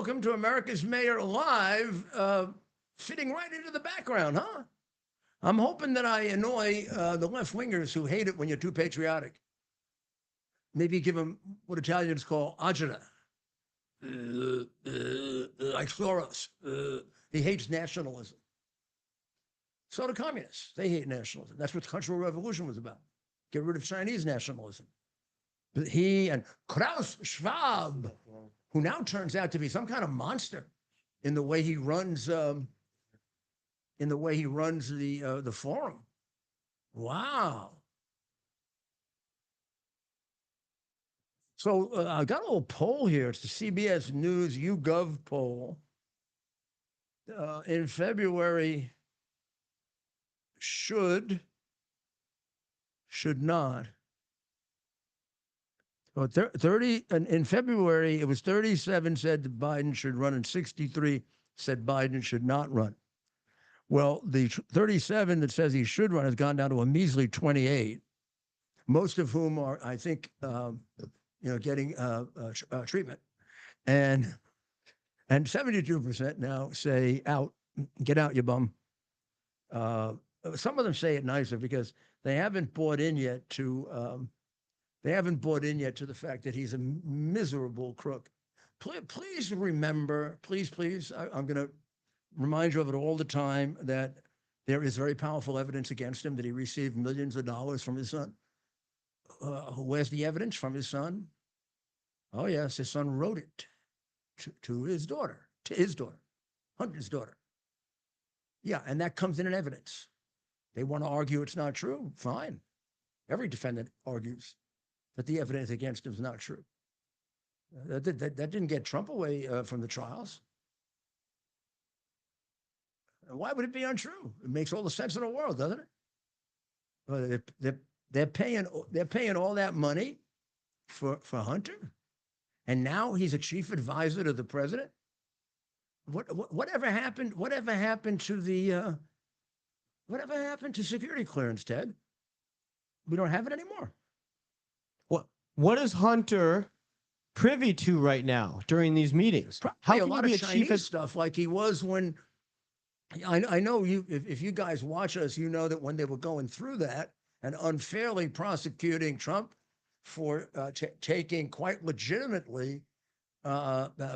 welcome to America's Mayor Live, fitting right into the background, huh? I'm hoping that I annoy the left-wingers who hate it when you're too patriotic. Maybe give them what Italians call agita. Like Soros. He hates nationalism. So do communists. They hate nationalism. That's what the Cultural Revolution was about. Get rid of Chinese nationalism. But he and Klaus Schwab, who now turns out to be some kind of monster in the way he runs the forum. Wow. So I got a little poll here. It's the CBS News YouGov poll. In February, should not. Well, 30 in February, it was 37 said that Biden should run and 63 said Biden should not run. Well, the 37 that says he should run has gone down to a measly 28, most of whom are, I think, getting treatment. And 72% now say out, get out, you bum. Some of them say it nicer because they haven't bought in yet to the fact that he's a miserable crook. Please remember, please, I'm going to remind you of it all the time, that there is very powerful evidence against him, that he received millions of dollars from his son. Where's the evidence? From his son? Oh, yes, his son wrote it to his daughter, Hunter's daughter. Yeah, and that comes in evidence. They want to argue it's not true. Fine. Every defendant argues that the evidence against him is not true. That didn't get Trump away from the trials. Why would it be untrue? It makes all the sense in the world, doesn't it? They're paying all that money for Hunter, and now he's a chief advisor to the president. Whatever happened to security clearance, Ted? We don't have it anymore. What is Hunter privy to right now during these meetings? How can a lot of Chinese stuff like he was when I know you. If you guys watch us, you know that when they were going through that and unfairly prosecuting Trump for taking quite legitimately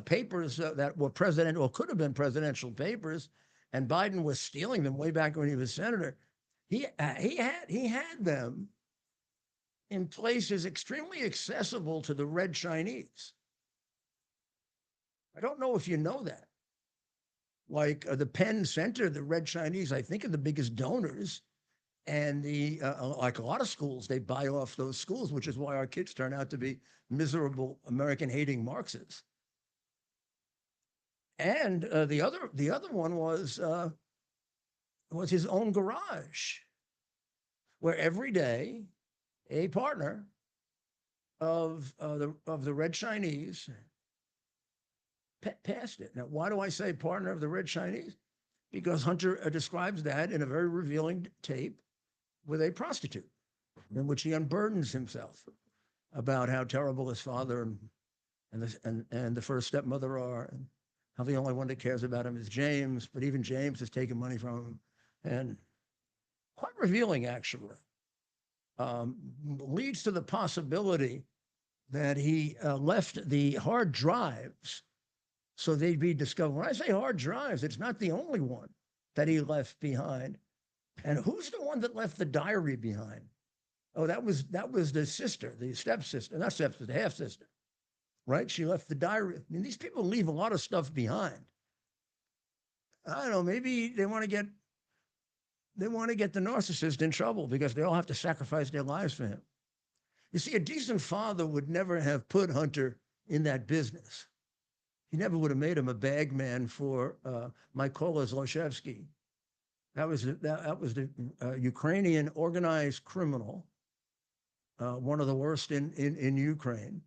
papers that were president or could have been presidential papers, and Biden was stealing them way back when he was senator. He had them in places extremely accessible to the Red Chinese. I don't know if you know that. Like the Penn Center, the Red Chinese, I think, are the biggest donors. And like a lot of schools, they buy off those schools, which is why our kids turn out to be miserable American-hating Marxists. And the other one was his own garage, where every day a partner of the Red Chinese passed it. Now, why do I say partner of the Red Chinese? Because Hunter describes that in a very revealing tape with a prostitute, in which he unburdens himself about how terrible his father and the first stepmother are, and how the only one that cares about him is James, but even James has taken money from him, and quite revealing, actually. Leads to the possibility that he left the hard drives so they'd be discovered. When I say hard drives, it's not the only one that he left behind. And who's the one that left the diary behind? Oh, that was the sister, the stepsister, not stepsister, the half-sister, right? She left the diary. I mean, these people leave a lot of stuff behind. I don't know, maybe they want to get the narcissist in trouble because they all have to sacrifice their lives for him. You see, a decent father would never have put Hunter in that business. He never would have made him a bag man for Mykola Zlochevsky. That was the Ukrainian organized criminal, one of the worst in Ukraine.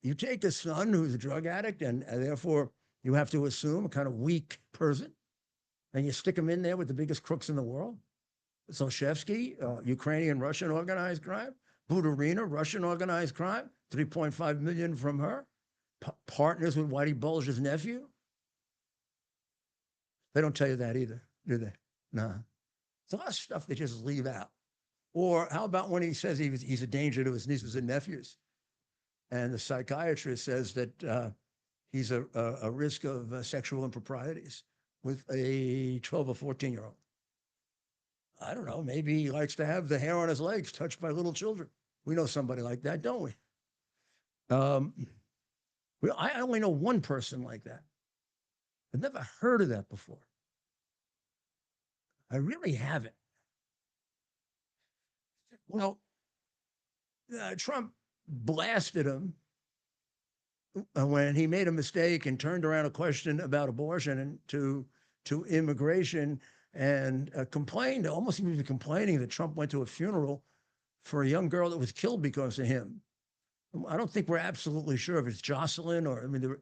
You take a son who's a drug addict, and therefore you have to assume a kind of weak person, and you stick him in there with the biggest crooks in the world. Zlochevsky, Ukrainian Russian organized crime. Budarina, Russian organized crime, 3.5 million from her. partners with Whitey Bulger's nephew? They don't tell you that either, do they? No. It's a lot of stuff they just leave out. Or how about when he says he's a danger to his nieces and nephews? And the psychiatrist says that he's a risk of sexual improprieties with a 12 or 14-year-old. I don't know. Maybe he likes to have the hair on his legs touched by little children. We know somebody like that, don't we? I only know one person like that. I've never heard of that before. I really haven't. Well, Trump blasted him when he made a mistake and turned around a question about abortion and to immigration and complained, almost even complaining that Trump went to a funeral for a young girl that was killed because of him. I don't think we're absolutely sure if it's Jocelyn or, I mean,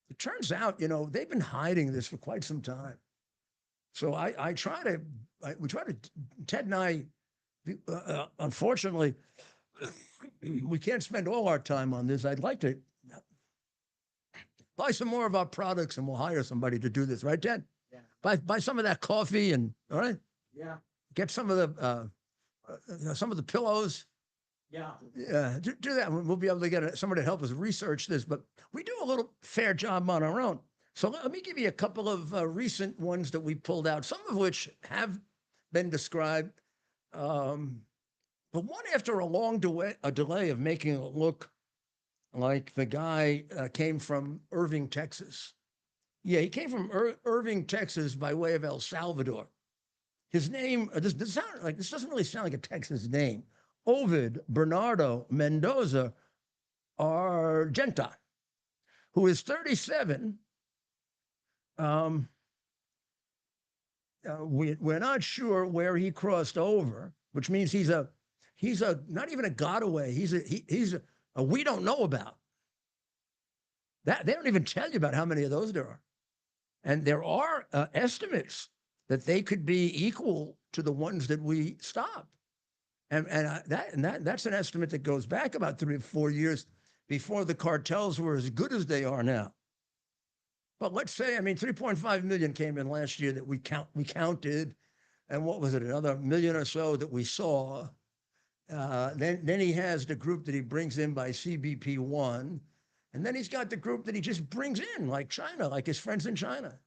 it turns out, they've been hiding this for quite some time. So Ted and I, unfortunately, we can't spend all our time on this. I'd like to buy some more of our products and we'll hire somebody to do this, right, Ted? Yeah. Buy some of that coffee and, all right? Yeah. Get some of the pillows. Yeah. Yeah. Do that. We'll be able to get somebody to help us research this, but we do a little fair job on our own. So let me give you a couple of recent ones that we pulled out, some of which have been described. But one after a long delay of making it look like the guy came from Irving, Texas. Yeah, he came from Irving, Texas by way of El Salvador. His name, this doesn't really sound like a Texas name. Ovid Bernardo Mendoza Argenta, who is 37. We're not sure where he crossed over, which means he's not even a Godaway. He's a we don't know about. That they don't even tell you about how many of those there are, and there are estimates that they could be equal to the ones that we stopped, and that's an estimate that goes back about 3 or 4 years before the cartels were as good as they are now. But let's say, 3.5 million came in last year that we counted, and what was it, another million or so that we saw. Then he has the group that he brings in by CBP1, and then he's got the group that he just brings in, like China, like his friends in China,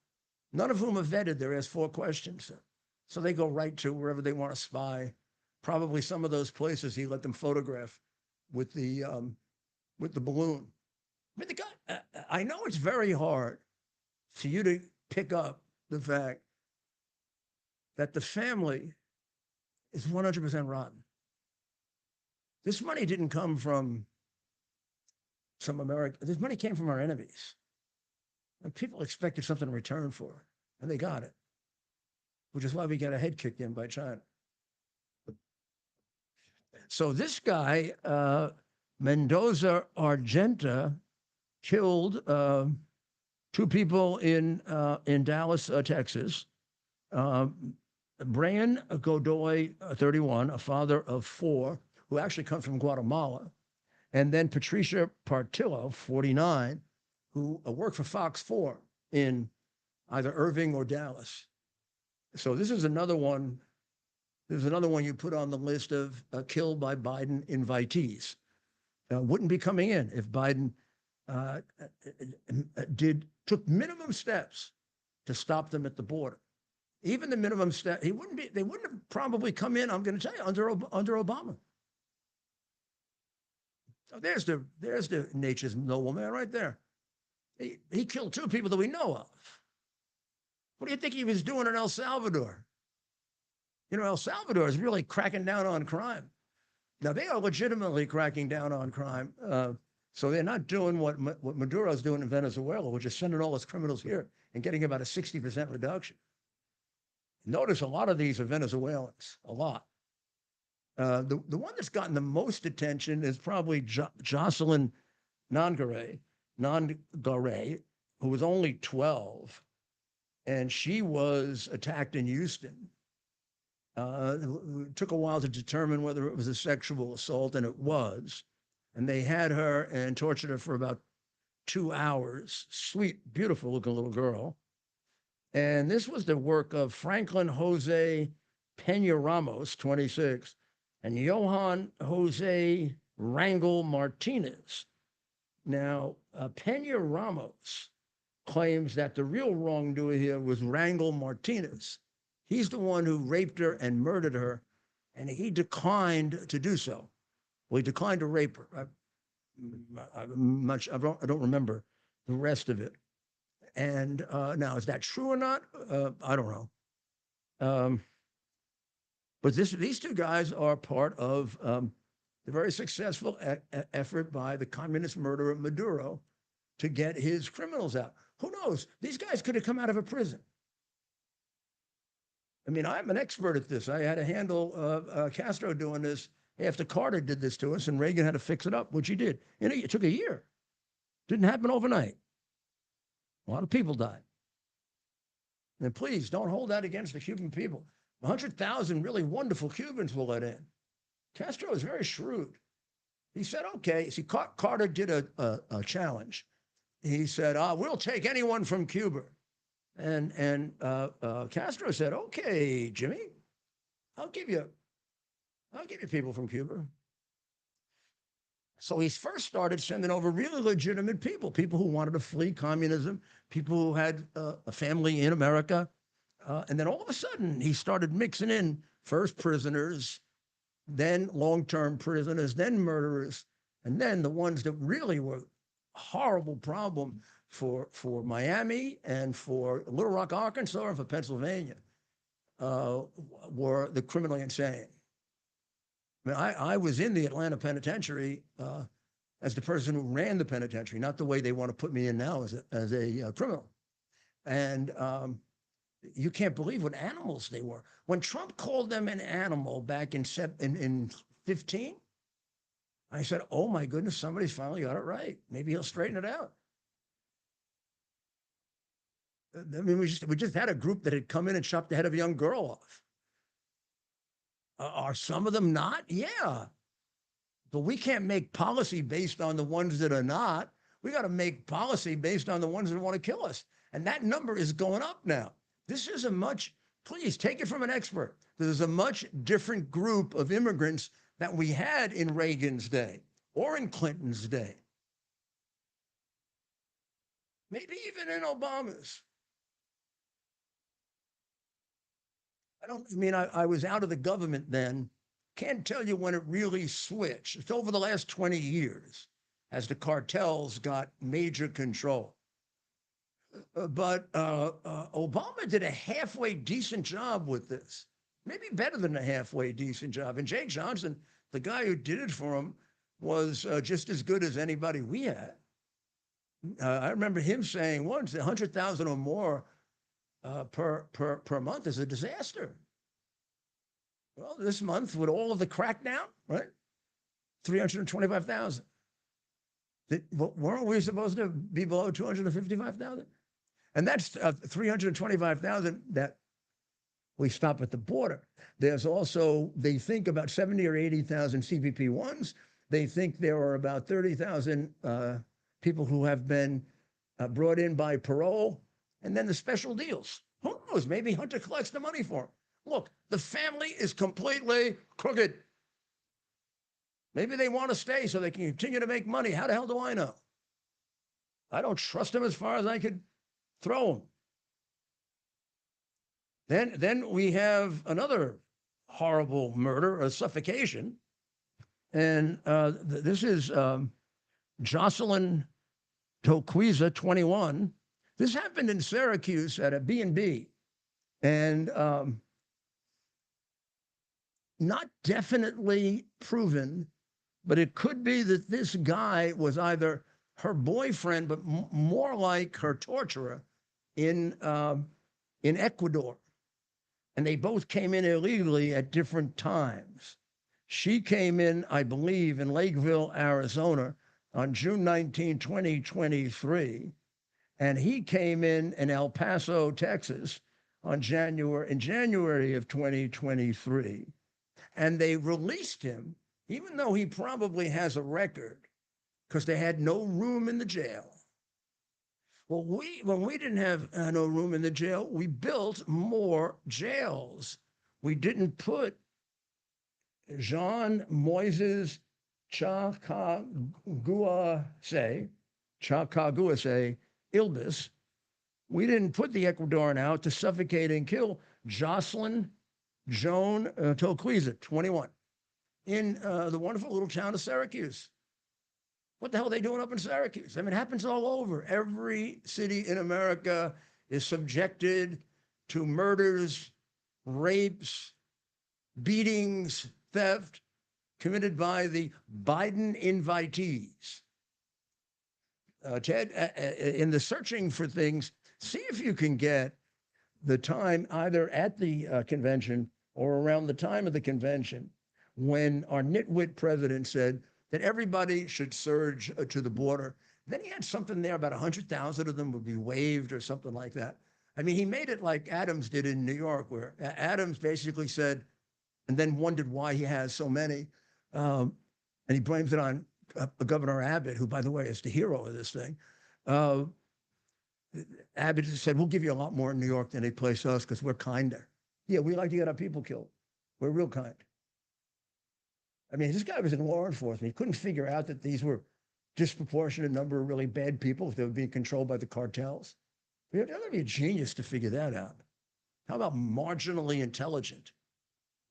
none of whom are vetted. They're asked 4 questions. So they go right to wherever they want to spy. Probably some of those places he let them photograph with the balloon. The guy, I know it's very hard for you to pick up the fact that the family is 100% rotten. This money didn't come from some American. This money came from our enemies. And people expected something in return for it, and they got it, which is why we got a head kicked in by China. So this guy, Mendoza Argenta, killed 2 people in Dallas, Texas. Brian Godoy, 31, a father of 4, who actually comes from Guatemala. And then Patricia Partillo, 49, who worked for Fox 4 in either Irving or Dallas. So this is another one. There's another one you put on the list of killed by Biden invitees. Wouldn't be coming in if Biden took minimum steps to stop them at the border. Even the minimum step, they wouldn't have probably come in, I'm going to tell you, under Obama. So there's the nature's nobleman right there. He killed 2 people that we know of. What do you think he was doing in El Salvador? El Salvador is really cracking down on crime. Now, they are legitimately cracking down on crime. So they're not doing what Maduro's doing in Venezuela, which is sending all his criminals here and getting about a 60% reduction. Notice a lot of these are Venezuelans, a lot. The one that's gotten the most attention is probably Jocelyn Nongare, who was only 12, and she was attacked in Houston. It took a while to determine whether it was a sexual assault, and it was. And they had her and tortured her for about 2 hours. Sweet, beautiful looking little girl. And this was the work of Franklin Jose Pena Ramos, 26, and Johan Jose Rangel Martinez. Now, Pena Ramos claims that the real wrongdoer here was Rangel Martinez. He's the one who raped her and murdered her, and he declined to do so. Well, he declined to rape her. I don't remember the rest of it. And now, is that true or not? I don't know. But these two guys are part of the very successful effort by the communist murderer Maduro to get his criminals out. Who knows? These guys could have come out of a prison. I mean, I'm an expert at this. I had to handle Castro doing this after Carter did this to us, and Reagan had to fix it up, which he did. You know, it took a year. Didn't happen overnight. A lot of people died. And please don't hold that against the Cuban people. 100,000 really wonderful Cubans were let in. Castro was very shrewd. He said, okay, see, Carter did a challenge. He said, we'll take anyone from Cuba. And Castro said, okay, Jimmy, I'll give you people from Cuba. So he first started sending over really legitimate people who wanted to flee communism, people who had a family in America. And then all of a sudden, he started mixing in first prisoners, then long-term prisoners, then murderers, and then the ones that really were a horrible problem for Miami and for Little Rock, Arkansas, and for Pennsylvania were the criminally insane. I mean, I was in the Atlanta penitentiary as the person who ran the penitentiary, not the way they want to put me in now as a criminal. And you can't believe what animals they were. When Trump called them an animal back in 15, I said, oh my goodness, somebody's finally got it right. Maybe he'll straighten it out. I mean, we just had a group that had come in and chopped the head of a young girl off. Are some of them not? Yeah. But we can't make policy based on the ones that are not. We got to make policy based on the ones that want to kill us. And that number is going up now. This is please take it from an expert. There's a much different group of immigrants that we had in Reagan's day or in Clinton's day. Maybe even in Obama's. I was out of the government then. Can't tell you when it really switched. It's over the last 20 years as the cartels got major control. But Obama did a halfway decent job with this, maybe better than a halfway decent job. And Jake Johnson, the guy who did it for him, was just as good as anybody we had. I remember him saying once, 100,000 or more per month is a disaster. Well, this month, with all of the crackdown, right? 325,000. Weren't we supposed to be below 255,000? And that's 325,000 that we stop at the border. There's also, they think about 70 or 80,000 CBP-1s. They think there are about 30,000 people who have been brought in by parole. And then the special deals. Who knows? Maybe Hunter collects the money for them. Look, the family is completely crooked. Maybe they want to stay so they can continue to make money. How the hell do I know? I don't trust them as far as I could throw them. Then we have another horrible murder, a suffocation. And this is Jocelyn Toquiza, 21. This happened in Syracuse at a B&B. And not definitely proven, but it could be that this guy was either her boyfriend, but more like her torturer in Ecuador. And they both came in illegally at different times. She came in, I believe, in Lakeville, Arizona on June 19, 2023. And he came in El Paso, Texas in January of 2023, and they released him, even though he probably has a record, because they had no room in the jail. Well, when we didn't have no room in the jail, we built more jails. We didn't put Jean Moises Chakaguase Ilbis. We didn't put the Ecuadorian out to suffocate and kill Jocelyn Joan Tolquiza, 21, in the wonderful little town of Syracuse. What the hell are they doing up in Syracuse? I mean, it happens all over. Every city in America is subjected to murders, rapes, beatings, theft committed by the Biden invitees. Ted, in the searching for things, see if you can get the time either at the convention or around the time of the convention when our nitwit president said that everybody should surge to the border. Then he had something there about 100,000 of them would be waived or something like that. I mean, he made it like Adams did in New York, where Adams basically said, and then wondered why he has so many. And he blames it on Governor Abbott, who, by the way, is the hero of this thing. Abbott said, we'll give you a lot more in New York than they place us because we're kinder. Yeah, we like to get our people killed. We're real kind. I mean, this guy was in law enforcement. He couldn't figure out that these were disproportionate number of really bad people if they were being controlled by the cartels. You have to be a genius to figure that out. How about marginally intelligent,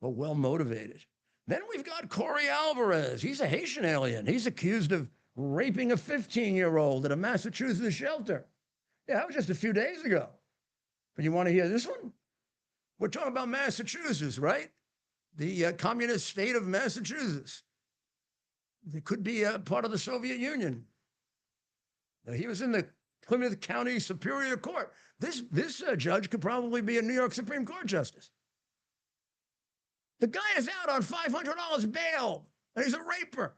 but well motivated? Then we've got Corey Alvarez. He's a Haitian alien. He's accused of raping a 15-year-old at a Massachusetts shelter. Yeah, that was just a few days ago. But you want to hear this one? We're talking about Massachusetts, right? The communist state of Massachusetts. It could be a part of the Soviet Union. He was in the Plymouth County Superior Court. This judge could probably be a New York Supreme Court justice. The guy is out on $500 bail, and he's a raper.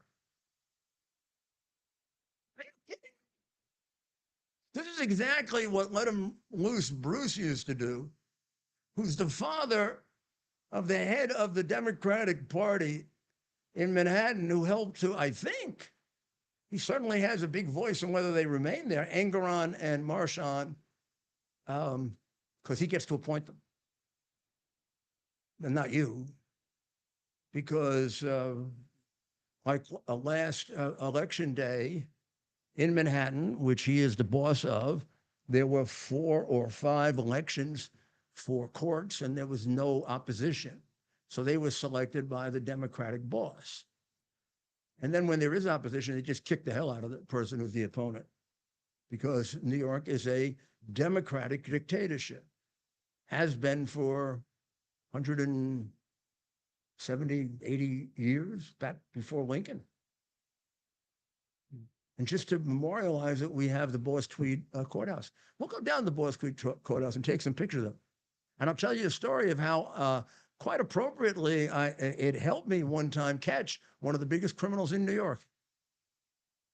Are you kidding? This is exactly what Let Him Loose Bruce used to do, who's the father of the head of the Democratic Party in Manhattan, who helped to, I think, he certainly has a big voice on whether they remain there, Engoron and Marchand, because he gets to appoint them. And not you, because like last election day in Manhattan, which he is the boss of, there were 4 or 5 elections for courts, and there was no opposition. So they were selected by the Democratic boss. And then when there is opposition, they just kick the hell out of the person who's the opponent, because New York is a democratic dictatorship, has been for 170, 80 years, back before Lincoln. And just to memorialize it, we have the Boss Tweed courthouse. We'll go down to the Boss Tweed courthouse and take some pictures of them. And I'll tell you a story of how, quite appropriately, it helped me one time catch one of the biggest criminals in New York.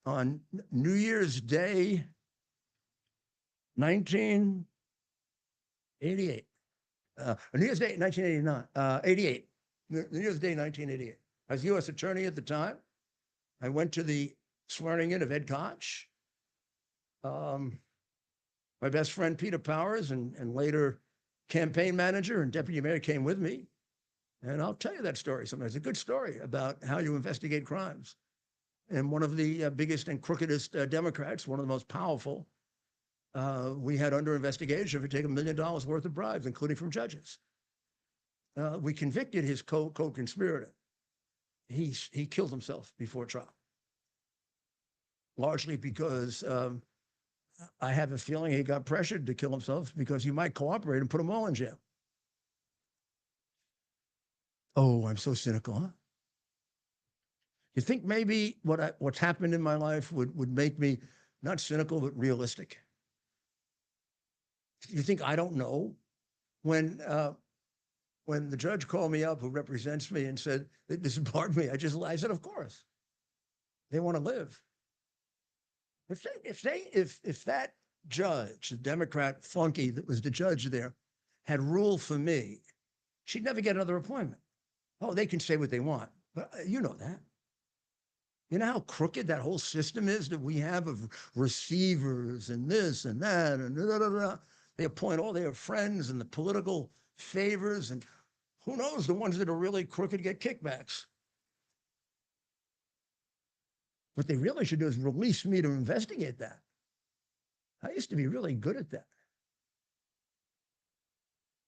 On New Year's Day, 1988. New Year's Day, 1989, 88. New Year's Day, 1988. I was U.S. attorney at the time. I went to the swearing in of Ed Koch. My best friend, Peter Powers, and later campaign manager and deputy mayor came with me. And I'll tell you that story sometime. It's a good story about how you investigate crimes. And one of the biggest and crookedest Democrats, one of the most powerful, we had under investigation for taking $1 million worth of bribes, including from judges. We convicted his co-conspirator. He killed himself before trial, largely because I have a feeling he got pressured to kill himself because he might cooperate and put them all in jail. Oh, I'm so cynical, huh? You think maybe what's happened in my life would make me not cynical, but realistic? You think I don't know? When the judge called me up, who represents me, and said, they disbarred me, I said, of course. They want to live. If that judge, the Democrat flunky that was the judge there, had ruled for me, she'd never get another appointment. Oh, they can say what they want, but you know that. You know how crooked that whole system is that we have of receivers and this and that and da, da, da, da. They appoint all their friends and the political favors, and who knows, the ones that are really crooked get kickbacks. What they really should do is release me to investigate that. I used to be really good at that.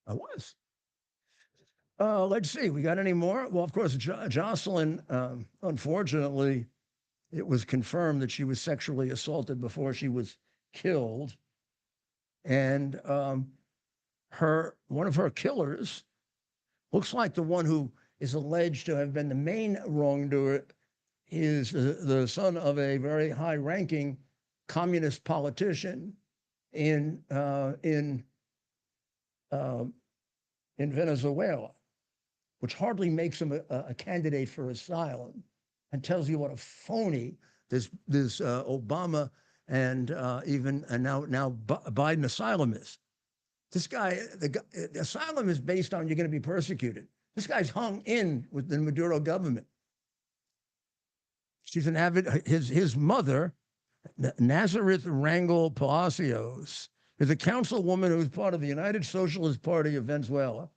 I was. Let's see, we got any more? Well, of course, Jocelyn, unfortunately, it was confirmed that she was sexually assaulted before she was killed. And one of her killers looks like the one who is alleged to have been the main wrongdoer is the son of a very high-ranking communist politician in Venezuela, which hardly makes him a candidate for asylum, and tells you what a phony this Obama and now Biden asylum is. This guy, the asylum is based on you're going to be persecuted. This guy's hung in with the Maduro government. She's an avid, his mother, Nazareth Rangel Palacios, is a councilwoman who's part of the United Socialist Party of Venezuela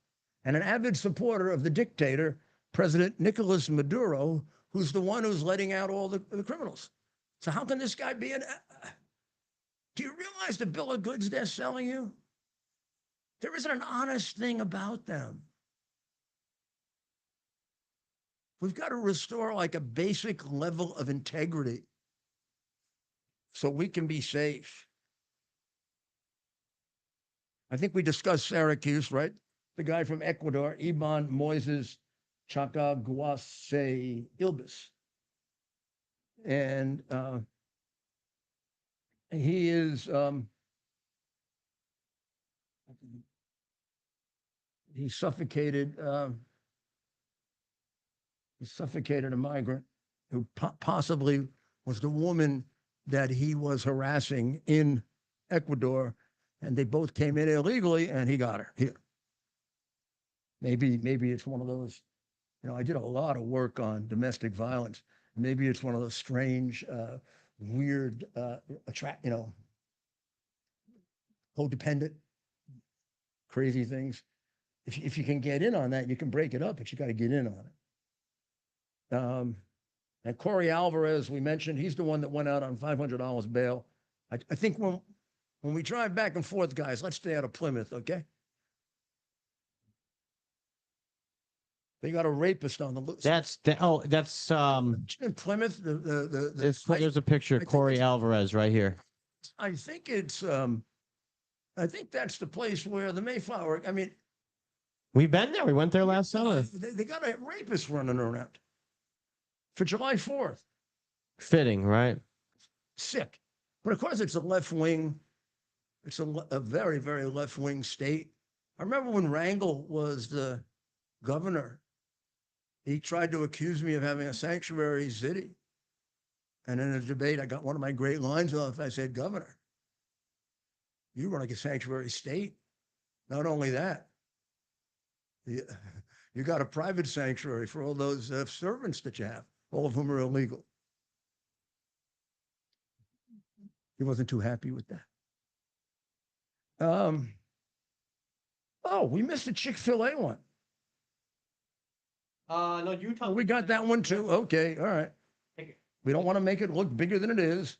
and an avid supporter of the dictator, President Nicolas Maduro, who's the one who's letting out all the criminals. So how can this guy be do you realize the bill of goods they're selling you? There isn't an honest thing about them. We've got to restore like a basic level of integrity so we can be safe. I think we discussed Syracuse, right? The guy from Ecuador, Iban Moises Chacaguase Ilbis. And he is, he suffocated a migrant who possibly was the woman that he was harassing in Ecuador, and they both came in illegally, and he got her here. Maybe it's one of those, I did a lot of work on domestic violence. Maybe it's one of those strange, weird, codependent, crazy things. If you can get in on that, you can break it up, but you got to get in on it. And Corey Alvarez, we mentioned, he's the one that went out on $500 bail. I think when we drive back and forth, guys, let's stay out of Plymouth, okay? They got a rapist on the loose. That's in Plymouth. There's a picture of Corey Alvarez right here. I think it's I think that's the place where the Mayflower. I mean, we've been there. We went there last summer. They got a rapist running around for July 4th. Fitting, right? Sick, but of course it's a left wing. It's a very, very left wing state. I remember when Rangel was the governor. He tried to accuse me of having a sanctuary city. And in a debate, I got one of my great lines off. I said, Governor, you run like a sanctuary state. Not only that, you got a private sanctuary for all those servants that you have, all of whom are illegal. He wasn't too happy with that. Oh, we missed a Chick-fil-A one. No, you Oh, we got that one too. Okay, all right. We don't want to make it look bigger than it is.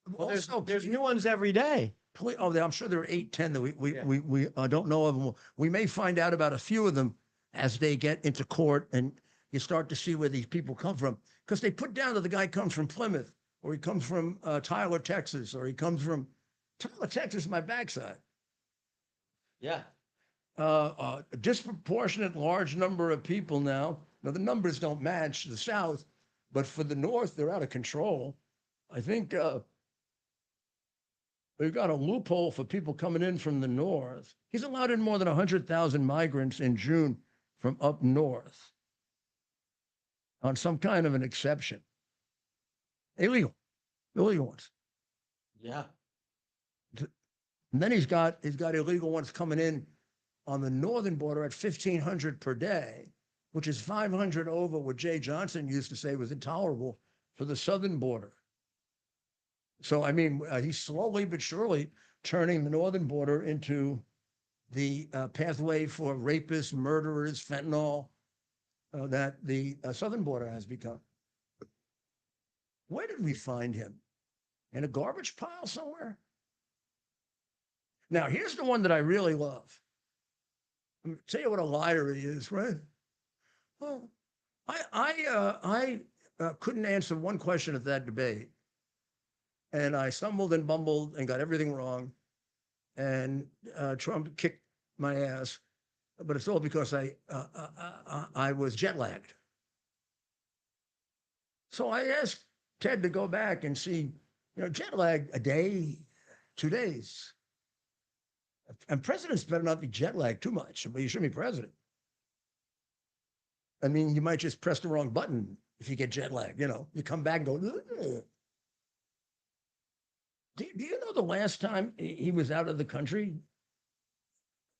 Well, there's new ones every day. I'm sure there are 8, 10 that we don't know of them. We may find out about a few of them as they get into court and you start to see where these people come from. Because they put down that the guy comes from Plymouth, or he comes from Tyler, Texas, or he comes from Tyler, Texas, my backside. Yeah. A disproportionate large number of people now. Now, the numbers don't match the South, but for the North, they're out of control. I think we've got a loophole for people coming in from the North. He's allowed in more than 100,000 migrants in June from up north on some kind of an exception. Illegal ones. Yeah. And then he's got illegal ones coming in on the northern border at 1,500 per day, which is 500 over what Jay Johnson used to say was intolerable for the southern border. So, I mean, he's slowly but surely turning the northern border into the pathway for rapists, murderers, fentanyl that the southern border has become. Where did we find him? In a garbage pile somewhere? Now, here's the one that I really love. I'm gonna tell you what a liar he is, right? Well, I couldn't answer one question at that debate. And I stumbled and bumbled and got everything wrong. And Trump kicked my ass. But it's all because I was jet lagged. So I asked Ted to go back and see, jet lag a day, 2 days. And presidents better not be jet lagged too much, but you shouldn't be president. I mean, you might just press the wrong button if you get jet lagged, you come back and go, ugh. Do you know the last time he was out of the country?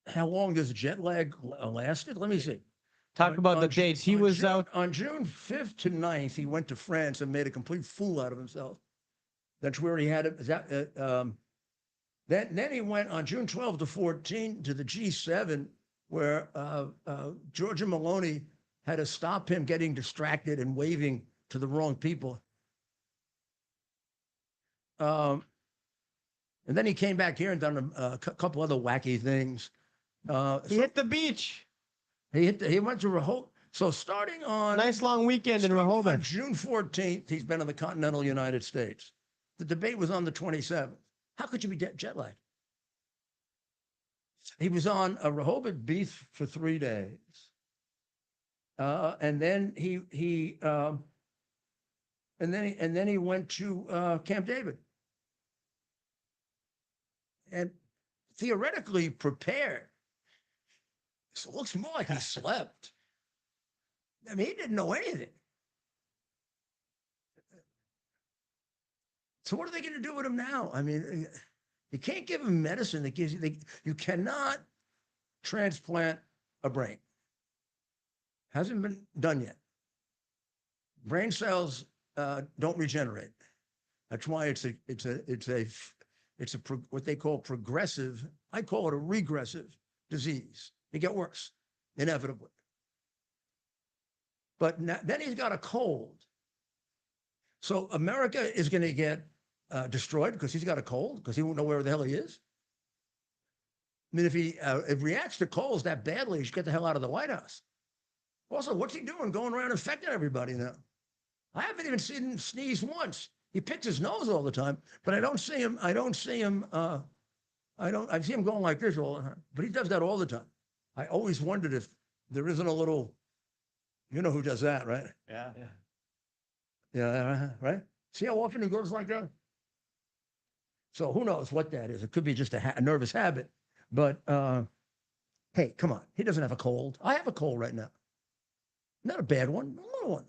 How long does jet lag lasted? Let me see. Talk about the dates. He was out on June 5th to 9th. He went to France and made a complete fool out of himself. That's where he had it. Then he went on June 12 to 14 to the G7, where Georgia Maloney had to stop him getting distracted and waving to the wrong people. And then he came back here and done a couple other wacky things. he hit the beach. He went to Rehoboth. So starting on Nice long weekend in Rehoboth. on June 14th, he's been in the continental United States. The debate was on the 27th. How could you be jet lagged? He was on a Rehoboth beach for 3 days, and then he went to Camp David, and theoretically prepared. So it looks more like he slept. I mean, he didn't know anything. So what are they going to do with him now? I mean, you can't give him medicine that gives you, you cannot transplant a brain. Hasn't been done yet. Brain cells don't regenerate. That's why it's what they call progressive. I call it a regressive disease. It get worse, inevitably. But now, then he's got a cold. So America is going to get destroyed because he's got a cold, because he won't know where the hell he is. I mean, if he reacts to colds that badly, he should get the hell out of the White House. Also, what's he doing going around infecting everybody now? I haven't even seen him sneeze once. He picks his nose all the time, but I see him going like this all the time, but he does that all the time. I always wondered if there isn't a little, you know who does that, right? Yeah. Yeah, right? See how often he goes like that? So who knows what that is? It could be just a nervous habit. But hey, come on. He doesn't have a cold. I have a cold right now. Not a bad one, a little one.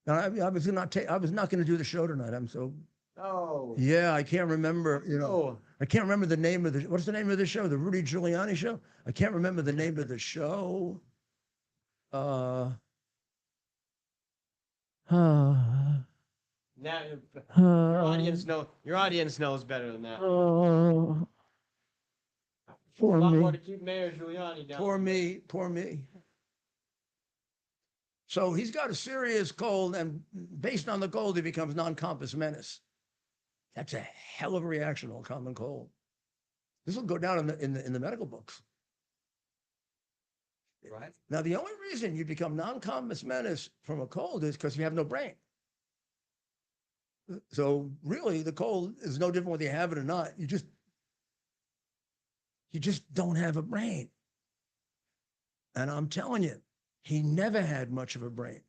Now, I was not going to do the show tonight. I'm so. Oh. Yeah, I can't remember. Oh. I can't remember the name of the. What's the name of the show? The Rudy Giuliani show. I can't remember the name of the show. Now your audience knows better than that. Poor a lot me. more to keep Mayor Giuliani down. Poor me. So he's got a serious cold, and based on the cold, he becomes non-compos mentis. That's a hell of a reaction to a common cold. This will go down in the medical books. Right. Now, the only reason you become non-compos mentis from a cold is because you have no brain. So really, the cold is no different whether you have it or not. You just don't have a brain. And I'm telling you, he never had much of a brain.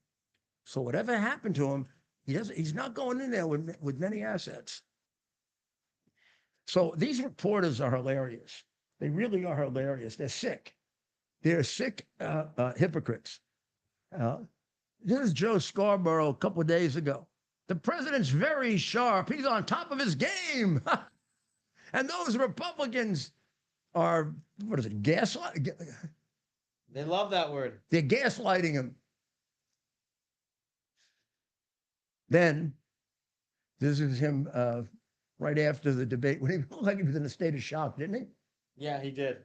So whatever happened to him, he's not going in there with many assets. So these reporters are hilarious. They really are hilarious. They're sick. They're sick hypocrites. This is Joe Scarborough a couple of days ago. The president's very sharp. He's on top of his game. And those Republicans are, what is it, gaslight? They love that word. They're gaslighting him. Then, this is him right after the debate, when he looked like he was in a state of shock, didn't he? Yeah, he did.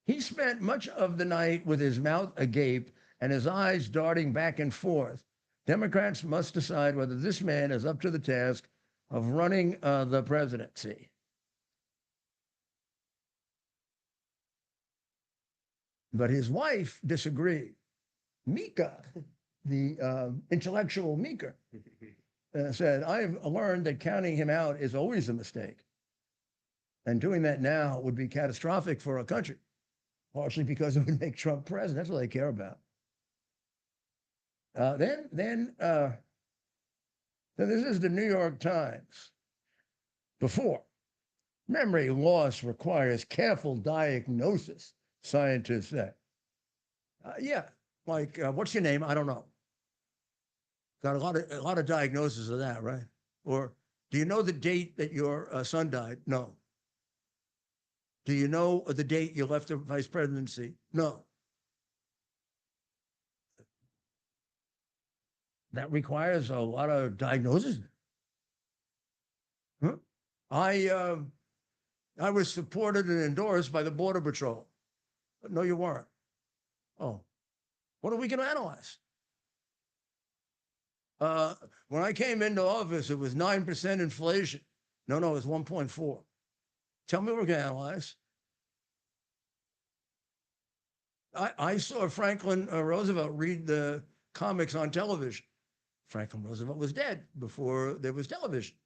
He spent much of the night with his mouth agape and his eyes darting back and forth. Democrats must decide whether this man is up to the task of running the presidency. But his wife disagreed. Mika, the intellectual Mika, said, I've learned that counting him out is always a mistake. And doing that now would be catastrophic for our country, partially because it would make Trump president. That's what they care about. Then this is the New York Times. Before, memory loss requires careful diagnosis, scientists say. Yeah, like, what's your name? I don't know. Got a lot of diagnosis of that, right? Or do you know the date that your son died? No. Do you know the date you left the vice presidency? No. That requires a lot of diagnosis. Huh? I was supported and endorsed by the Border Patrol. No, you weren't. Oh, what are we going to analyze? When I came into office, it was 9% inflation. No, it was 1.4. Tell me what we're going to analyze. I saw Franklin Roosevelt read the comics on television. Franklin Roosevelt was dead before there was television.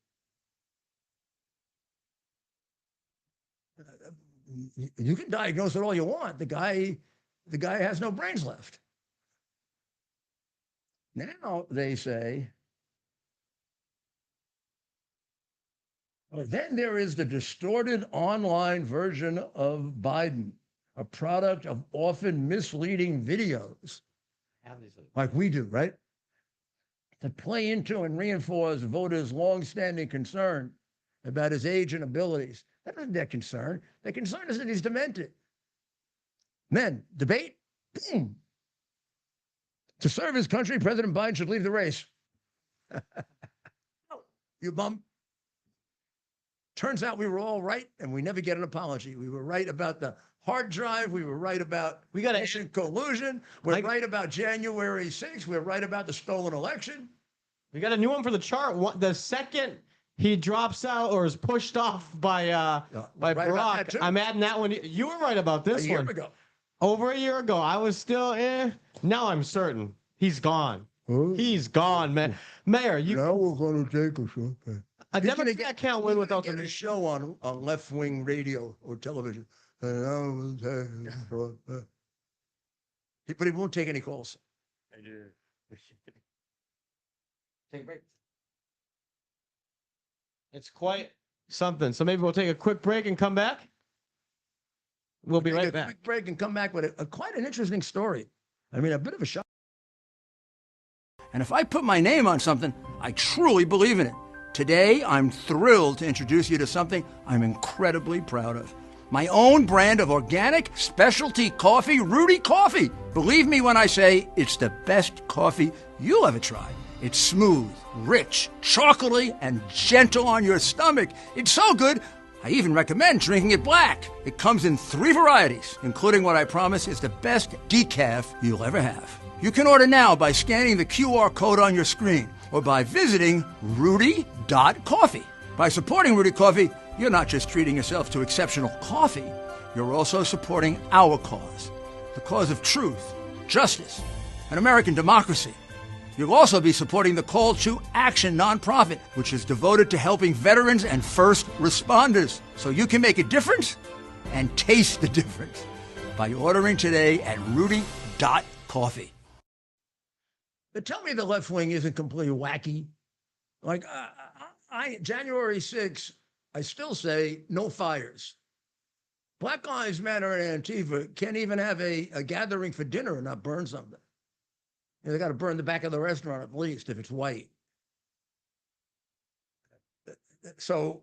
You can diagnose it all you want. The guy has no brains left. Now they say, then there is the distorted online version of Biden, a product of often misleading videos, like we do, right? To play into and reinforce voters' longstanding concern about his age and abilities. That isn't their concern. Their concern is that he's demented. Then, debate, boom. To serve his country, President Biden should leave the race. You bum. Turns out we were all right, and we never get an apology. We were right about the hard drive. We were right about Russian collusion. We're right about January 6th. We're right about the stolen election. We got a new one for the chart. The second he drops out or is pushed off by right Barack, I'm adding that one. You were right about this one. A year ago. Over a year ago. I was still, Now I'm certain. He's gone. He's gone, man. Mayor, you. Now we're going to take a short break. A Democrat can't win without the show on left-wing radio or television. But he won't take any calls. I do. Take a break. It's quite something. So maybe we'll take a quick break and come back. We'll be right back. Quick break and come back with quite an interesting story. I mean, a bit of a shock. And if I put my name on something, I truly believe in it. Today, I'm thrilled to introduce you to something I'm incredibly proud of. My own brand of organic specialty coffee, Rudy Coffee. Believe me when I say it's the best coffee you'll ever try. It's smooth, rich, chocolatey, and gentle on your stomach. It's so good, I even recommend drinking it black. It comes in 3 varieties, including what I promise is the best decaf you'll ever have. You can order now by scanning the QR code on your screen or by visiting rudy.coffee. By supporting Rudy Coffee, you're not just treating yourself to exceptional coffee, you're also supporting our cause, the cause of truth, justice, and American democracy. You'll also be supporting the Call to Action nonprofit, which is devoted to helping veterans and first responders, so you can make a difference and taste the difference by ordering today at rudy.coffee. But tell me the left wing isn't completely wacky. Like, January 6th, I still say no fires. Black Lives Matter and Antifa can't even have a gathering for dinner and not burn something. They got to burn the back of the restaurant at least if it's white. So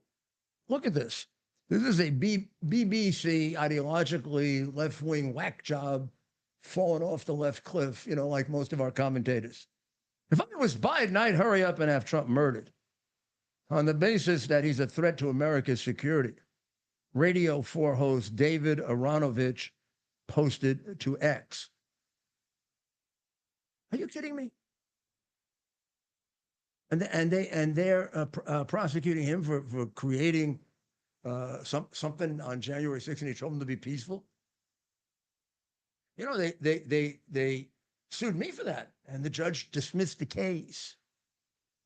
look at this. This is a BBC ideologically left-wing whack job falling off the left cliff, like most of our commentators. If I was Biden, I'd hurry up and have Trump murdered on the basis that he's a threat to America's security. Radio 4 host David Aronovich posted to X. Are you kidding me? And they're prosecuting him for creating something on January 6th, and he told them to be peaceful. They sued me for that, and the judge dismissed the case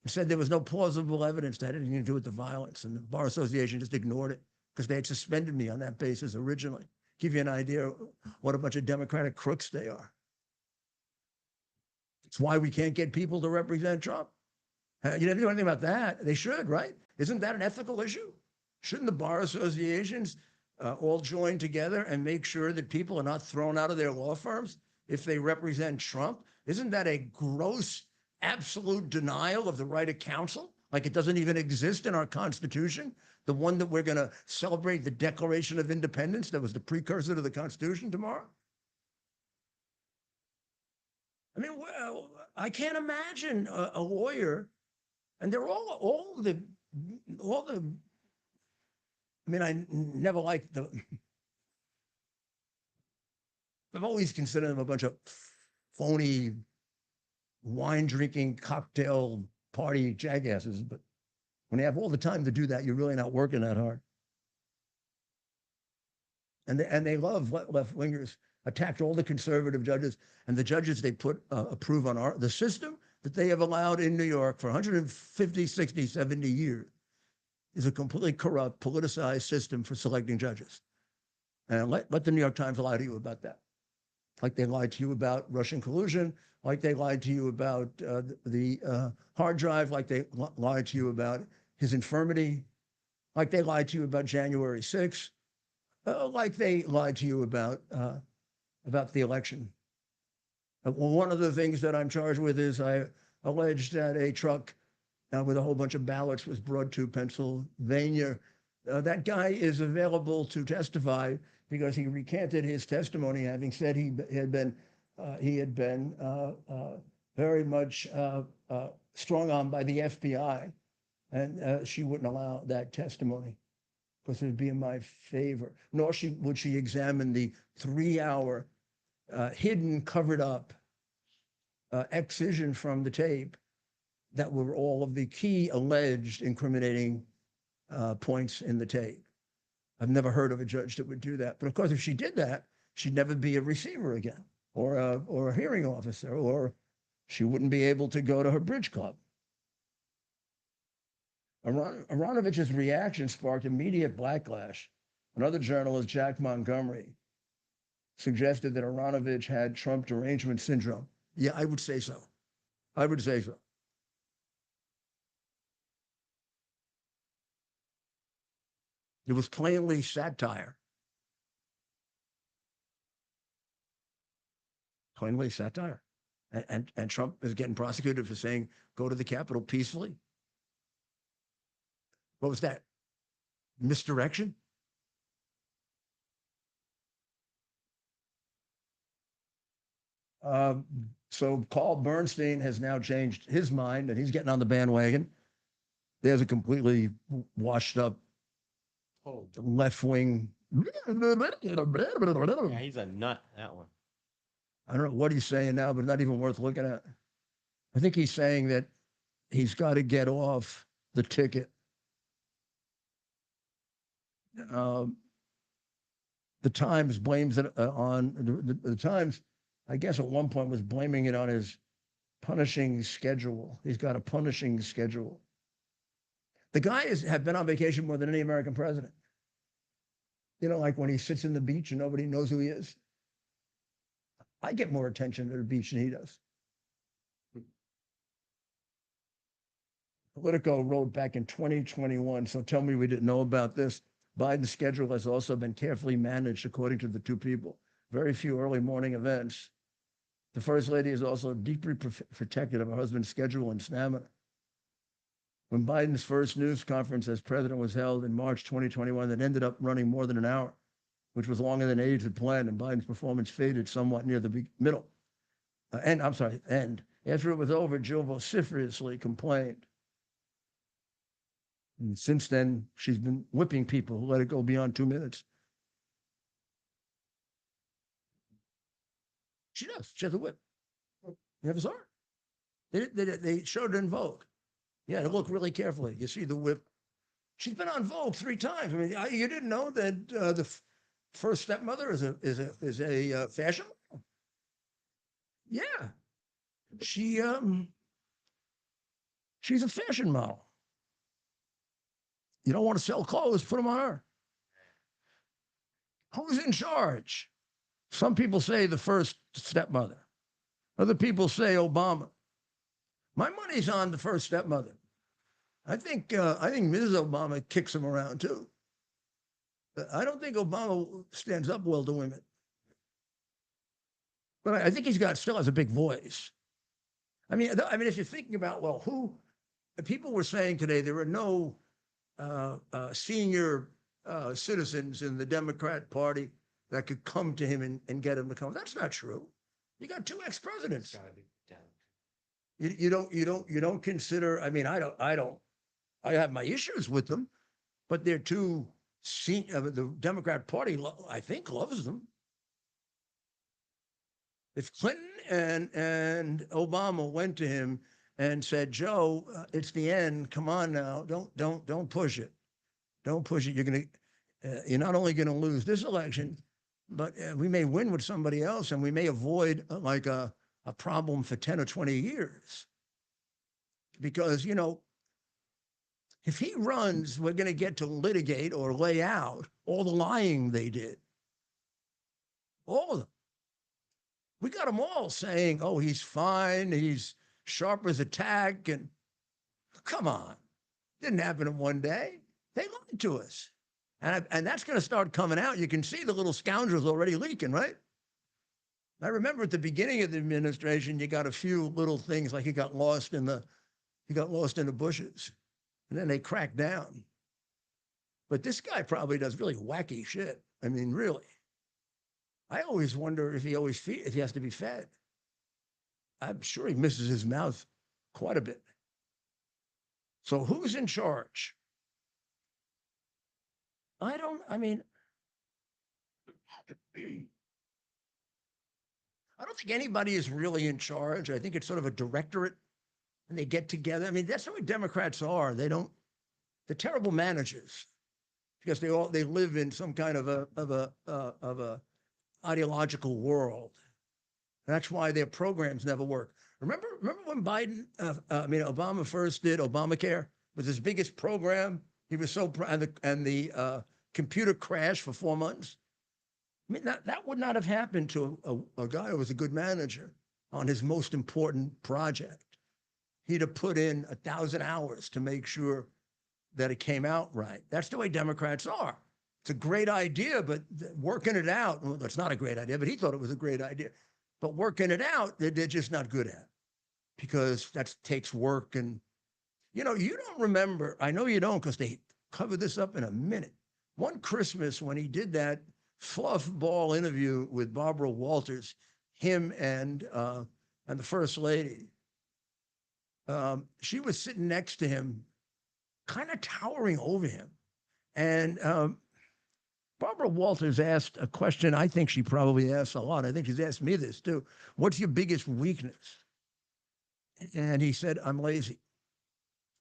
and said there was no plausible evidence that had anything to do with the violence, and the Bar Association just ignored it because they had suspended me on that basis originally. Give you an idea what a bunch of Democratic crooks they are. It's why we can't get people to represent Trump. You didn't do anything about that. They should, right? Isn't that an ethical issue? Shouldn't the bar associations all join together and make sure that people are not thrown out of their law firms if they represent Trump? Isn't that a gross, absolute denial of the right of counsel? Like it doesn't even exist in our Constitution, the one that we're going to celebrate the Declaration of Independence that was the precursor to the Constitution tomorrow? I mean, well, I can't imagine a lawyer, and they're all the. I mean, I never liked I've always considered them a bunch of phony, wine-drinking, cocktail party jackasses. But when you have all the time to do that, you're really not working that hard. And they love left-wingers. Attacked all the conservative judges, and the judges they approve on the system that they have allowed in New York for 150, 60, 70 years is a completely corrupt, politicized system for selecting judges. And let the New York Times lie to you about that. Like they lied to you about Russian collusion, like they lied to you about the hard drive, like they lied to you about his infirmity, like they lied to you about January 6th, like they lied to you about the election. Well, one of the things that I'm charged with is I allege that a truck with a whole bunch of ballots was brought to Pennsylvania. That guy is available to testify because he recanted his testimony, having said he had been very much strung on by the FBI, and she wouldn't allow that testimony because it would be in my favor. Nor would she examine the 3-hour hidden, covered up excision from the tape that were all of the key alleged incriminating points in the tape. I've never heard of a judge that would do that. But of course, if she did that, she'd never be a receiver again, or a hearing officer, or she wouldn't be able to go to her bridge club. Aronovich's reaction sparked immediate backlash. Another journalist, Jack Montgomery, suggested that Aronovich had Trump derangement syndrome. Yeah, I would say so. I would say so. It was plainly satire. Plainly satire. And Trump is getting prosecuted for saying, go to the Capitol peacefully. What was that? Misdirection? So Carl Bernstein has now changed his mind, and he's getting on the bandwagon. There's a completely washed up left-wing. Yeah, he's a nut, that one. I don't know what he's saying now, but not even worth looking at. I think he's saying that he's got to get off the ticket. The Times blames it on the Times. I guess at one point was blaming it on his punishing schedule. He's got a punishing schedule. The guy had been on vacation more than any American president. Like when he sits in the beach and nobody knows who he is. I get more attention at the beach than he does. Politico wrote back in 2021, so tell me we didn't know about this. Biden's schedule has also been carefully managed, according to the two people. Very few early morning events. The First Lady is also deeply protected of her husband's schedule and stamina. when Biden's first news conference as president was held in March 2021 that ended up running more than an hour, which was longer than aides had planned, and Biden's performance faded somewhat near the middle. And after it was over, Jill vociferously complained. And since then, she's been whipping people who let it go beyond 2 minutes. She does. She has a whip. You never saw her? They showed it in Vogue. Yeah, to look really carefully. You see the whip. She's been on Vogue 3 times. I mean, you didn't know that the first stepmother is a fashion model? Yeah, she's a fashion model. You don't want to sell clothes, put them on her. Who's in charge? Some people say the first stepmother. Other people say Obama. My money's on the first stepmother. I think Mrs. Obama kicks him around too. I don't think Obama stands up well to women. But I think still has a big voice. I mean, if you're thinking about, well, people were saying today there are no senior citizens in the Democrat Party that could come to him and get him to come. That's not true. You got 2 ex-presidents. You don't consider. I mean, I have my issues with them, but they're 2 the Democrat Party, I think, loves them. If Clinton and Obama went to him and said, Joe, it's the end. Come on now. Don't push it. Don't push it. You're not only going to lose this election, but we may win with somebody else, and we may avoid like a problem for 10 or 20 years. Because, if he runs, we're going to get to litigate or lay out all the lying they did. All of them. We got them all saying, oh, he's fine. He's sharp as a tack. And come on. Didn't happen in one day. They lied to us. And that's going to start coming out. You can see the little scoundrels already leaking, right? I remember at the beginning of the administration, you got a few little things like he got lost in the bushes. And then they cracked down. But this guy probably does really wacky shit. I mean, really. I always wonder if he has to be fed. I'm sure he misses his mouth quite a bit. So who's in charge? I don't think anybody is really in charge. I think it's sort of a directorate, and they get together. I mean, that's the way Democrats are. They're terrible managers because they live in some kind of a ideological world. That's why their programs never work. Remember when Obama first did Obamacare? It was his biggest program. He was so proud, and the computer crashed for 4 months. I mean, that would not have happened to a guy who was a good manager on his most important project. He'd have put in 1,000 hours to make sure that it came out right. That's the way Democrats are. It's a great idea, but working it out, well, it's not a great idea, but he thought it was a great idea. But working it out, they're just not good at, because that takes work. And, you don't remember, I know you don't, because they covered this up in a minute. One Christmas when he did that fluff ball interview with Barbara Walters, him and the First Lady, she was sitting next to him, kind of towering over him. And Barbara Walters asked a question I think she probably asks a lot. I think she's asked me this too. What's your biggest weakness? And he said, I'm lazy.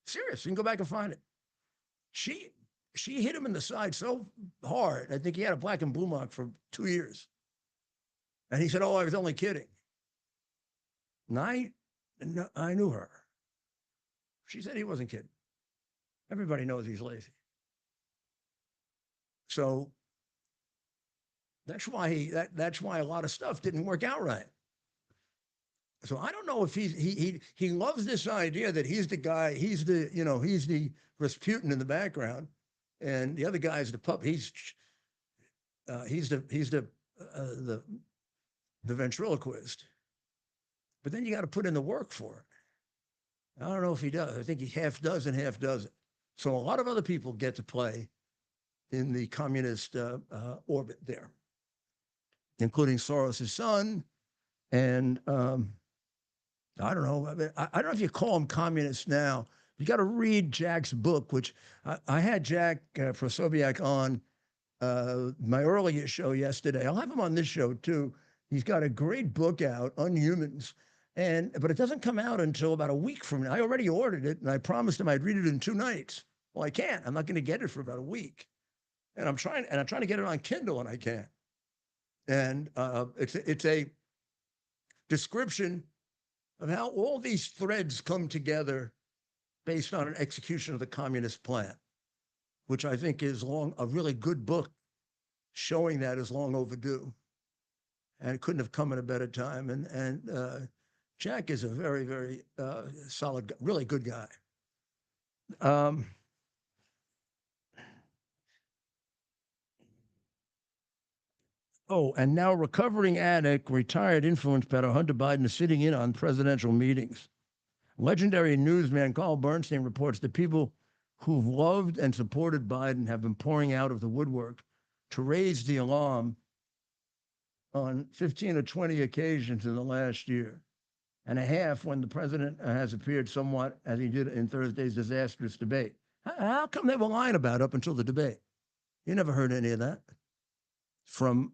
Serious, you can go back and find it. She hit him in the side so hard, I think he had a black and blue mark for 2 years. And he said, oh, I was only kidding. And I knew her. She said he wasn't kidding. Everybody knows he's lazy. So that's why a lot of stuff didn't work out right. So I don't know if he loves this idea that he's the guy, he's the Rasputin in the background, and the other guy's the pup. He's the ventriloquist. But then you got to put in the work for it. I don't know if he does. I think he half does and half doesn't. So a lot of other people get to play in the communist orbit there, including Soros' son. And I don't know. I don't know if you call them communists now. You got to read Jack's book, which I had Jack Prosobiec on my earlier show yesterday. I'll have him on this show too. He's got a great book out, Unhumans, but it doesn't come out until about a week from now. I already ordered it, and I promised him I'd read it in 2 nights. Well, I can't. I'm not going to get it for about a week, and I'm trying to get it on Kindle, and I can't. And it's a description of how all these threads come together based on an execution of the communist plan, which I think is a really good book showing that is long overdue. And it couldn't have come at a better time. And Jack is a very, very solid, really good guy. And now recovering addict, retired influence peddler Hunter Biden is sitting in on presidential meetings. Legendary newsman Carl Bernstein reports that people who've loved and supported Biden have been pouring out of the woodwork to raise the alarm on 15 or 20 occasions in the last year and a half when the president has appeared somewhat as he did in Thursday's disastrous debate. How come they were lying about it up until the debate? You never heard any of that from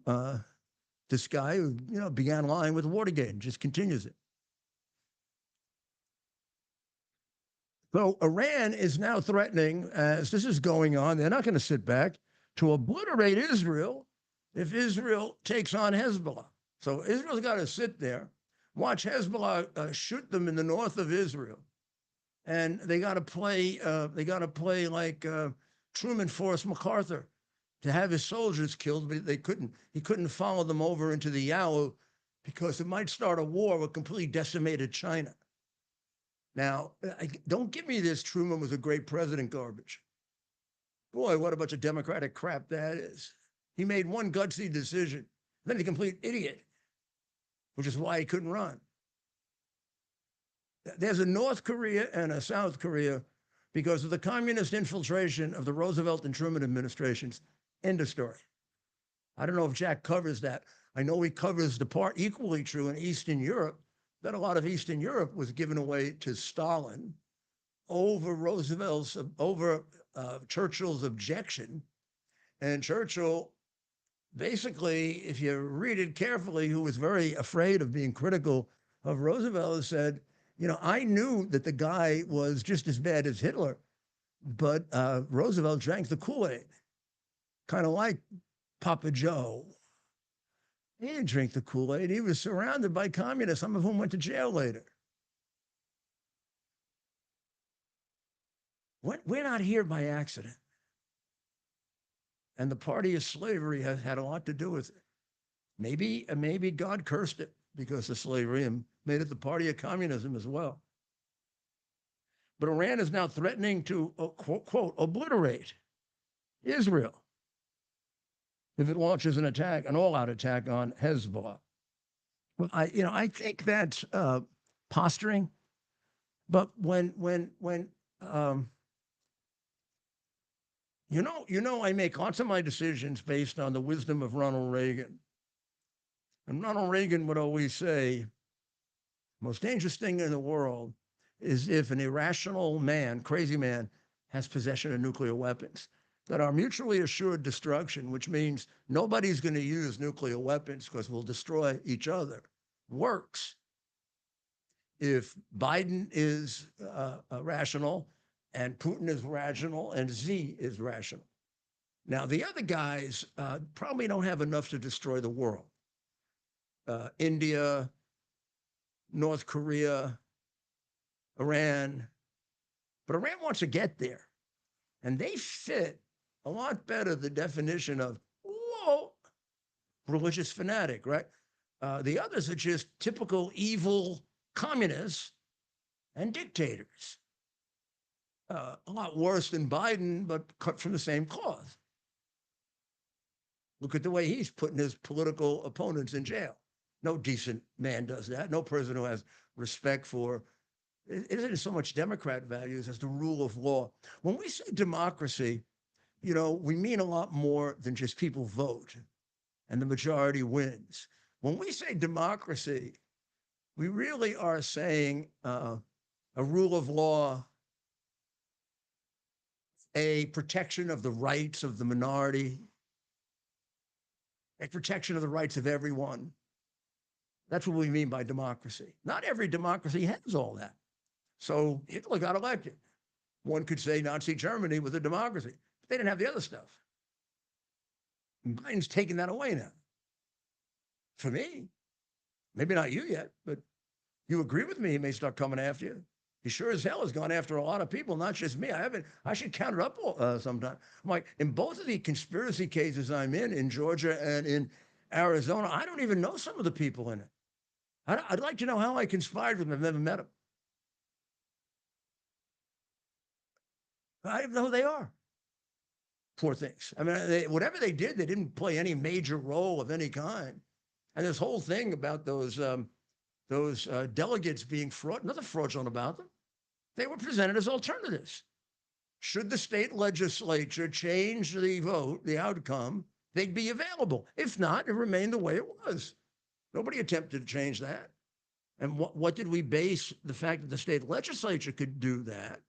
this guy who, began lying with Watergate and just continues it. So Iran is now threatening, as this is going on, they're not going to sit back, to obliterate Israel if Israel takes on Hezbollah. So Israel's got to sit there, watch Hezbollah shoot them in the north of Israel, and they got to play. Like Truman forced MacArthur to have his soldiers killed, but they couldn't. He couldn't follow them over into the Yalu because it might start a war with completely decimated China. Now, don't give me this Truman was a great president garbage. Boy, what a bunch of Democratic crap that is. He made one gutsy decision, then he's a complete idiot, which is why he couldn't run. There's a North Korea and a South Korea because of the communist infiltration of the Roosevelt and Truman administrations. End of story. I don't know if Jack covers that. I know he covers the part equally true in Eastern Europe, that a lot of Eastern Europe was given away to Stalin over Churchill's objection. And Churchill, basically, if you read it carefully, who was very afraid of being critical of Roosevelt, said, I knew that the guy was just as bad as Hitler, but Roosevelt drank the Kool-Aid, kind of like Papa Joe. He didn't drink the Kool-Aid. He was surrounded by communists, some of whom went to jail later. We're not here by accident. And the party of slavery has had a lot to do with it. Maybe God cursed it because of slavery and made it the party of communism as well. But Iran is now threatening to, quote, obliterate Israel if it launches an all-out attack on Hezbollah. Well, I think that's posturing. But when I make lots of my decisions based on the wisdom of Ronald Reagan. And Ronald Reagan would always say, the most dangerous thing in the world is if an irrational man, crazy man, has possession of nuclear weapons that are mutually assured destruction, which means nobody's going to use nuclear weapons because we'll destroy each other, works if Biden is rational and Putin is rational and Xi is rational. Now, the other guys probably don't have enough to destroy the world. India, North Korea, Iran. But Iran wants to get there. And they fit a lot better the definition of, religious fanatic, right? The others are just typical evil communists and dictators. A lot worse than Biden, but cut from the same cloth. Look at the way he's putting his political opponents in jail. No decent man does that. No person who has respect for it isn't so much Democrat values as the rule of law. When we say democracy, we mean a lot more than just people vote and the majority wins. When we say democracy, we really are saying a rule of law, a protection of the rights of the minority, a protection of the rights of everyone. That's what we mean by democracy. Not every democracy has all that. So Hitler got elected. One could say Nazi Germany was a democracy. But they didn't have the other stuff. And Biden's taking that away now. For me, maybe not you yet, but you agree with me, he may start coming after you. He sure as hell has gone after a lot of people, not just me. I should count it up sometime. I'm like, in both of the conspiracy cases I'm in Georgia and in Arizona, I don't even know some of the people in it. I'd like to know how I conspired with them. I've never met them. I don't know who they are. Poor things. I mean, whatever they did, they didn't play any major role of any kind. And this whole thing about those delegates being nothing fraudulent about them. They were presented as alternatives. Should the state legislature change the vote, the outcome, they'd be available. If not, it remained the way it was. Nobody attempted to change that. And what did we base the fact that the state legislature could do that,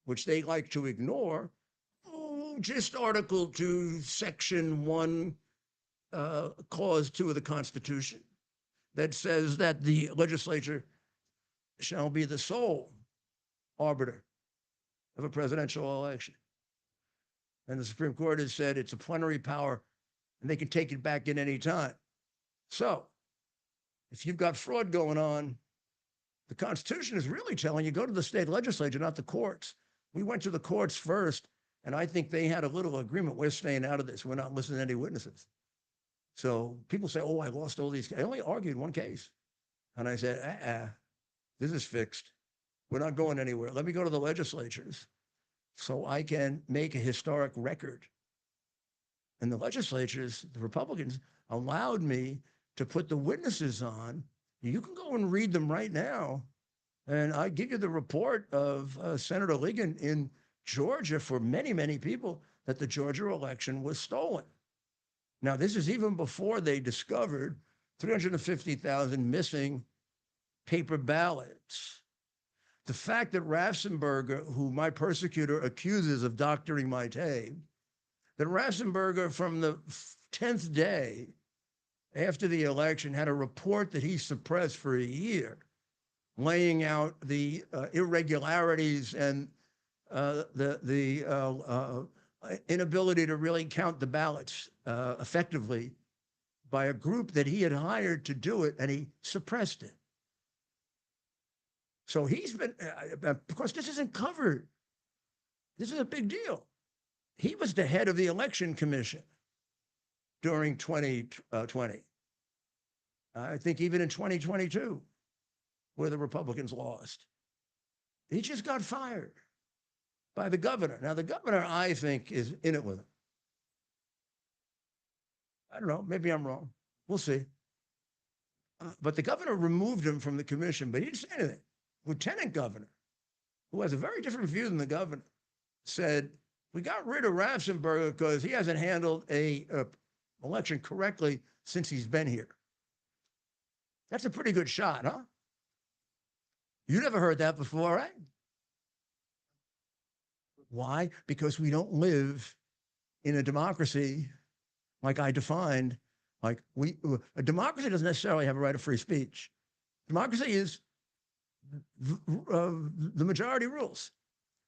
which they like to ignore? Just Article 2, Section 1, Clause 2 of the Constitution that says that the legislature shall be the sole arbiter of a presidential election. And the Supreme Court has said it's a plenary power and they can take it back at any time. So if you've got fraud going on, the Constitution is really telling you, go to the state legislature, not the courts. We went to the courts first, and I think they had a little agreement. We're staying out of this. We're not listening to any witnesses. So people say, oh, I lost all these. I only argued one case. And I said, this is fixed. We're not going anywhere. Let me go to the legislatures so I can make a historic record. And the legislatures, the Republicans, allowed me to put the witnesses on. You can go and read them right now. And I give you the report of Senator Ligon in Georgia for many, many people that the Georgia election was stolen. Now, this is even before they discovered 350,000 missing paper ballots. The fact that Raffensperger, who my persecutor accuses of doctoring my tape, that Raffensperger from the 10th day after the election had a report that he suppressed for a year, laying out the irregularities and the inability to really count the ballots effectively by a group that he had hired to do it, and he suppressed it. So he's been, of course, this isn't covered. This is a big deal. He was the head of the election commission during 2020. I think even in 2022, where the Republicans lost. He just got fired by the governor. Now, the governor, I think, is in it with him. I don't know. Maybe I'm wrong. We'll see. But the governor removed him from the commission, but he didn't say anything. Lieutenant governor, who has a very different view than the governor, said, we got rid of Raffensperger because he hasn't handled a election correctly since he's been here. That's a pretty good shot, huh? You never heard that before, right? Why? Because we don't live in a democracy like I defined. Like a democracy doesn't necessarily have a right of free speech. Democracy is the majority rules.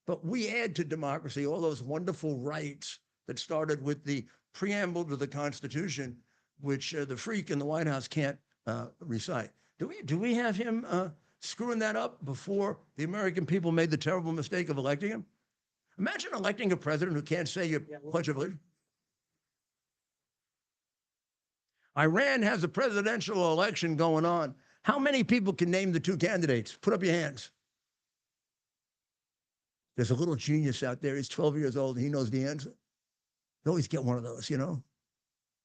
But we add to democracy all those wonderful rights that started with the preamble to the Constitution, which the freak in the White House can't recite. Do we have him screwing that up before the American people made the terrible mistake of electing him? Imagine electing a president who can't say your Pledge of Allegiance. Iran has a presidential election going on. How many people can name the two candidates? Put up your hands. There's a little genius out there. He's 12 years old. And he knows the answer. You always get one of those, you know?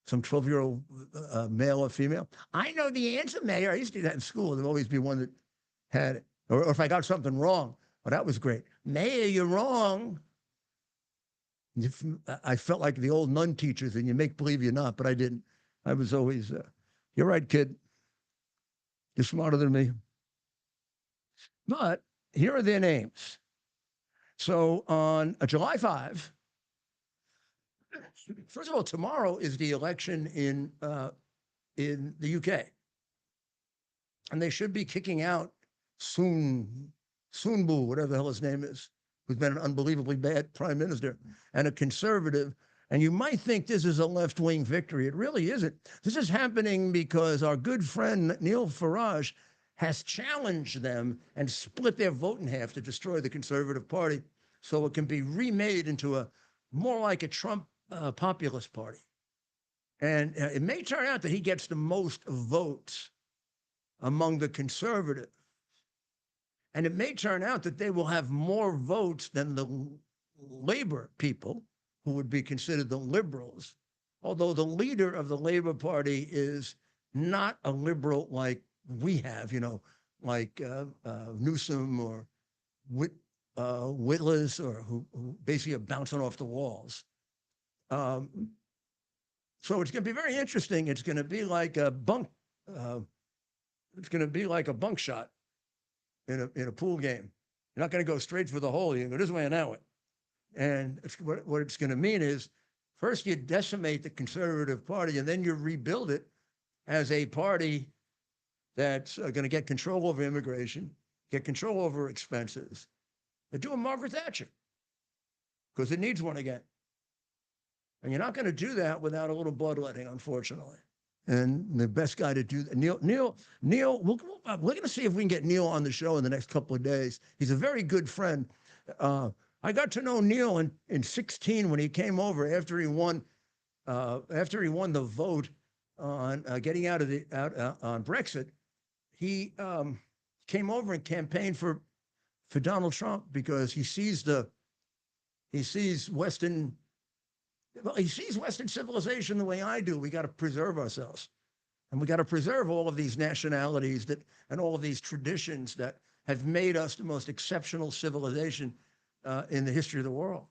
Some 12-year-old male or female. I know the answer, Mayor. I used to do that in school. There'd always be one that had it. Or if I got something wrong, well, that was great. Mayor, you're wrong. I felt like the old nun teachers, and you make believe you're not, but I didn't. I was always, you're right, kid. You're smarter than me. But here are their names. So on July 5, first of all, tomorrow is the election in the UK. And they should be kicking out Sunbu, whatever the hell his name is, who's been an unbelievably bad prime minister and a conservative. And you might think this is a left-wing victory. It really isn't. This is happening because our good friend Neil Farage has challenged them and split their vote in half to destroy the Conservative Party so it can be remade into a more like a Trump populist party. And it may turn out that he gets the most votes among the conservatives. And it may turn out that they will have more votes than the Labor people, who would be considered the liberals, although the leader of the Labor Party is not a liberal like we have, like Newsom or Whitlis, or who basically are bouncing off the walls. So it's going to be very interesting. It's going to be like a bunk. It's going to be like a bunk shot in a pool game. You're not going to go straight for the hole. You go this way and that way. And what it's going to mean is, first you decimate the Conservative Party, and then you rebuild it as a party that's going to get control over immigration, get control over expenses. They're doing Margaret Thatcher because it needs one again. And you're not going to do that without a little bloodletting, unfortunately. And the best guy to do that, Neil, we're going to see if we can get Neil on the show in the next couple of days. He's a very good friend. I got to know Neil in 16 when he came over after he won the vote on getting out on Brexit. He came over and campaigned for Donald Trump because he sees Western civilization the way I do. We got to preserve ourselves, and we got to preserve all of these nationalities and all of these traditions that have made us the most exceptional civilization in the history of the world.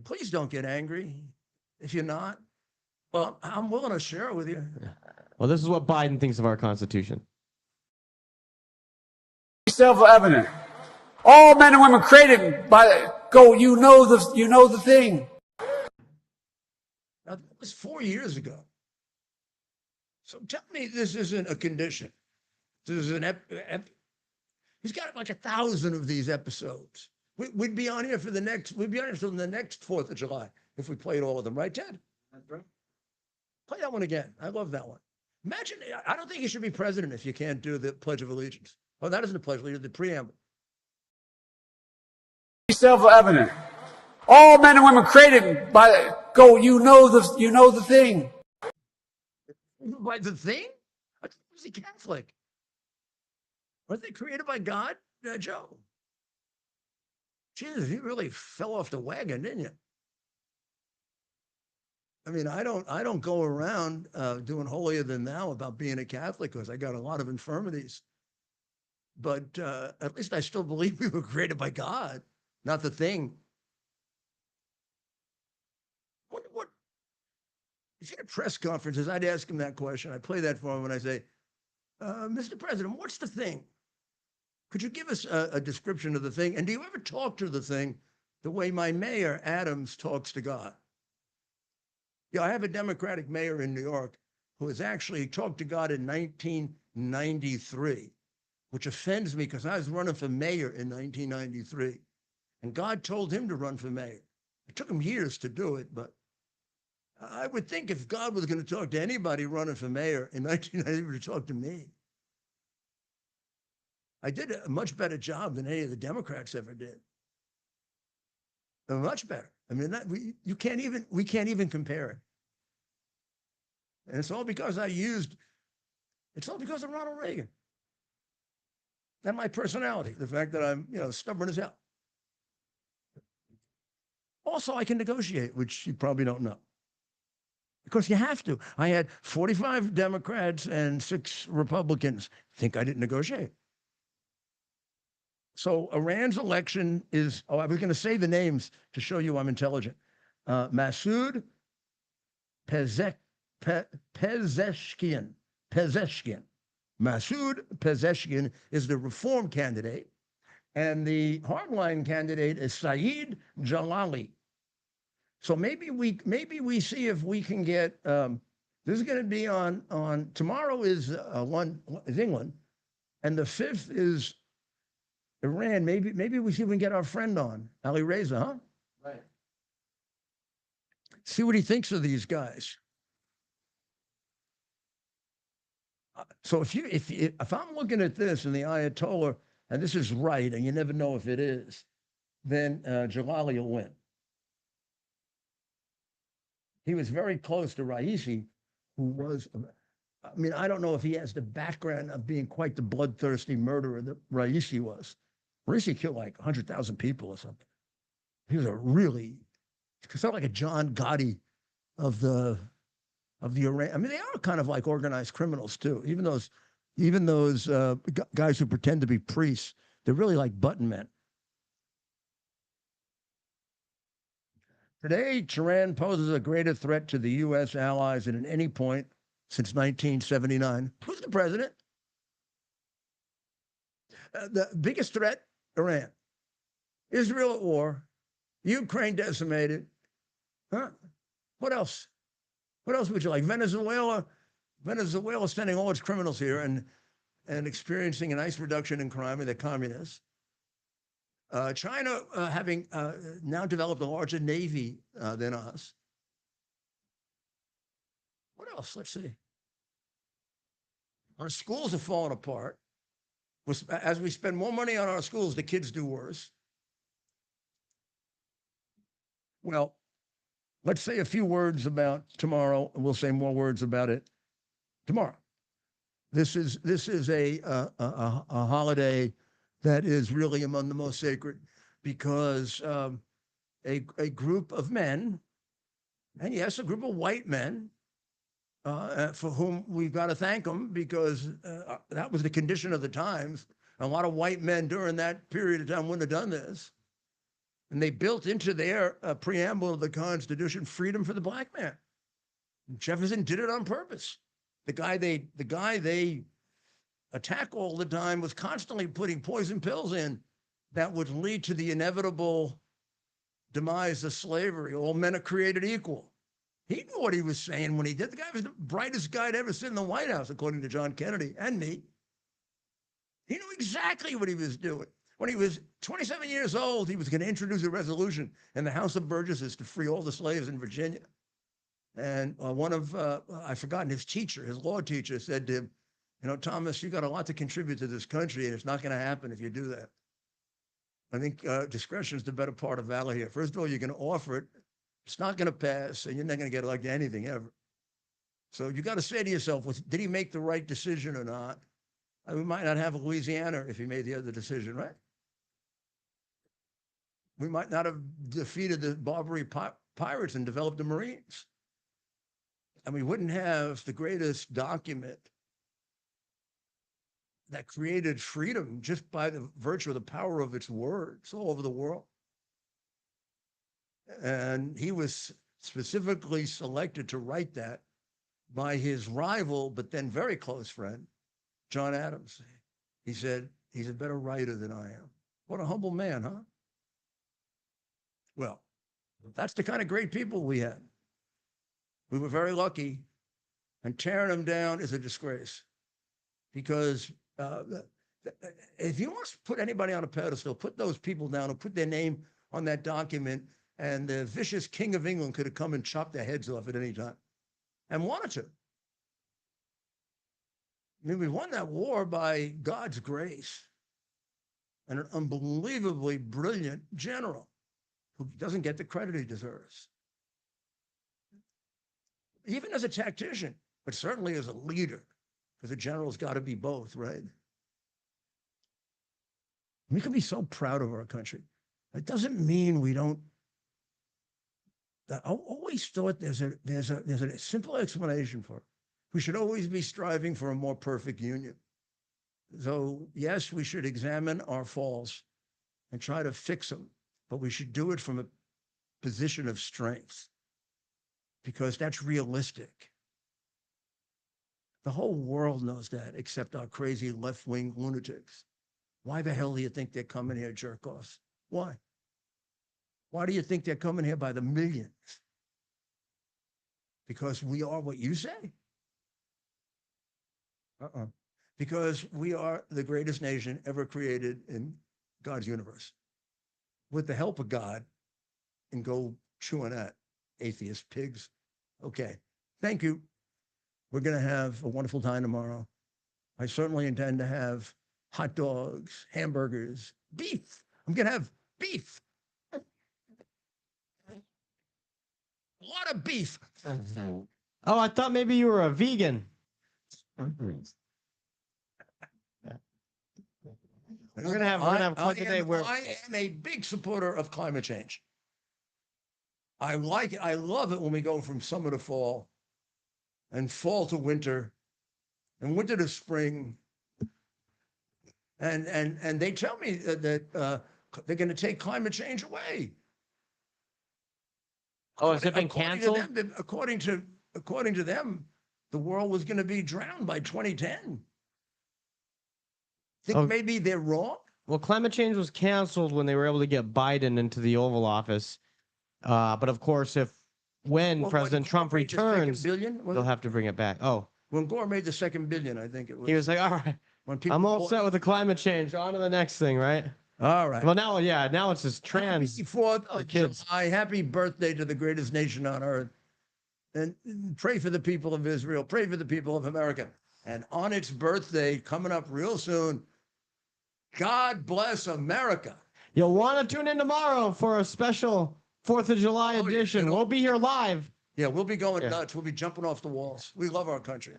Please don't get angry. If you're not, well, I'm willing to share it with you. Well, this is what Biden thinks of our Constitution. Self-evident. All men and women created by go. You know the thing. Now, that was 4 years ago. So tell me this isn't a condition. This is an he's got like 1,000 of these episodes. We'd be on here we'd be on here until the next 4th of July if we played all of them, right, Ted? That's right. Play that one again. I love that one. Imagine, I don't think you should be president if you can't do the Pledge of Allegiance. Oh, that isn't the Pledge of Allegiance, the preamble. Self-evident. All men and women created by go. You know the thing. By the thing? I thought was he Catholic? Weren't they created by God, Joe? Jesus, you really fell off the wagon, didn't you? I mean, I don't go around doing holier than thou about being a Catholic because I got a lot of infirmities. But at least I still believe we were created by God, not the thing. What? If you had press conferences, I'd ask him that question. I play that for him and I say, Mr. President, what's the thing? Could you give us a description of the thing? And do you ever talk to the thing the way my mayor, Adams, talks to God? Yeah, I have a Democratic mayor in New York who has actually talked to God in 1993, which offends me because I was running for mayor in 1993. And God told him to run for mayor. It took him years to do it, but I would think if God was going to talk to anybody running for mayor in 1993, he would talk to me. I did a much better job than any of the Democrats ever did. Much better. I mean, we can't even compare it. And it's all because it's all because of Ronald Reagan. And my personality, the fact that I'm, stubborn as hell. Also, I can negotiate, which you probably don't know. Because you have to. I had 45 Democrats and 6 Republicans think I didn't negotiate. So Iran's election is, oh, I was going to say the names to show you I'm intelligent. Masoud Pezek, Pezeshkian. Pezeshkian. Masoud Pezeshkian is the reform candidate, and the hardline candidate is Saeed Jalali. So maybe we see if we can get. This is going to be on tomorrow is England, and the 5th is Iran. Maybe we see if we can get our friend on Ali Reza, huh? Right. See what he thinks of these guys. So if I'm looking at this and the Ayatollah, and this is right, and you never know if it is, then Jalali will win. He was very close to Raisi, who was, I mean, I don't know if he has the background of being quite the bloodthirsty murderer that Raisi was. Raisi killed like 100,000 people or something. He was a really, sort of like a John Gotti of the Iran. I mean, they are kind of like organized criminals too. Even those guys who pretend to be priests, they're really like button men. Today, Tehran poses a greater threat to the U.S. allies than at any point since 1979. Who's the president? The biggest threat, Iran. Israel at war. Ukraine decimated. Huh? What else? What else would you like? Venezuela sending all its criminals here and experiencing a nice reduction in crime, and they're communists. China having now developed a larger navy than us. What else? Let's see. Our schools are falling apart. As we spend more money on our schools, the kids do worse. Well, let's say a few words about tomorrow, and we'll say more words about it tomorrow. This is a holiday that is really among the most sacred, because a group of men, and yes, a group of white men, for whom we've got to thank them, because that was the condition of the times. A lot of white men during that period of time wouldn't have done this. And they built into their preamble of the Constitution freedom for the black man. Jefferson did it on purpose. The guy they attack all the time was constantly putting poison pills in that would lead to the inevitable demise of slavery. All men are created equal. He knew what he was saying when he did. The guy was the brightest guy to ever sit in the White House, according to John Kennedy and me. He knew exactly what he was doing. When he was 27 years old, he was going to introduce a resolution in the House of Burgesses to free all the slaves in Virginia. And one of, I've forgotten, his teacher, his law teacher, said to him, you know, Thomas, you got a lot to contribute to this country, and it's not going to happen if you do that. I think discretion is the better part of valor here. First of all, you're going to offer it. It's not going to pass, and you're not going to get elected anything ever. So you got to say to yourself, did he make the right decision or not? We might not have Louisiana if he made the other decision, right? We might not have defeated the Barbary pirates and developed the Marines. And we wouldn't have the greatest document that created freedom just by the virtue of the power of its words all over the world. And he was specifically selected to write that by his rival, but then very close friend, John Adams. He said, he's a better writer than I am. What a humble man, huh? Well, that's the kind of great people we had. We were very lucky, and tearing them down is a disgrace, because if you want to put anybody on a pedestal, put those people down and put their name on that document, and the vicious King of England could have come and chopped their heads off at any time and wanted to. I mean, we won that war by God's grace and an unbelievably brilliant general who doesn't get the credit he deserves. Even as a tactician, but certainly as a leader, because a general's got to be both, right? We can be so proud of our country. It doesn't mean we don't. I always thought there's a simple explanation for it. We should always be striving for a more perfect union. So, yes, we should examine our faults and try to fix them, but we should do it from a position of strength because that's realistic. The whole world knows that, except our crazy left-wing lunatics. Why the hell do you think they're coming here, jerk-offs? Why? Why do you think they're coming here by the millions? Because we are what you say? Because we are the greatest nation ever created in God's universe. With the help of God, and go chew on that, atheist pigs. Okay, thank you. We're going to have a wonderful time tomorrow. I certainly intend to have hot dogs, hamburgers, beef. I'm going to have beef. A lot of beef. Oh, I thought maybe you were a vegan. We're gonna have fun today. I am a big supporter of climate change. I like it. I love it when we go from summer to fall, and fall to winter, and winter to spring. And they tell me that they're going to take climate change away. Oh, has it been canceled? According to them, the world was going to be drowned by 2010. Think maybe they're wrong? Well, climate change was canceled when they were able to get Biden into the Oval Office. But of course, when President Trump returns, they'll have to bring it back. Oh, when Gore made the second billion, I think it was. He was like, all right, I'm all set with the climate change. On to the next thing, right? All right. Well, now it's just trans. Happy 4th of July. Happy birthday to the greatest nation on earth. And pray for the people of Israel. Pray for the people of America. And on its birthday, coming up real soon, God bless America. You'll want to tune in tomorrow for a special 4th of July edition. We'll be here live. Yeah, we'll be going nuts. We'll be jumping off the walls. We love our country.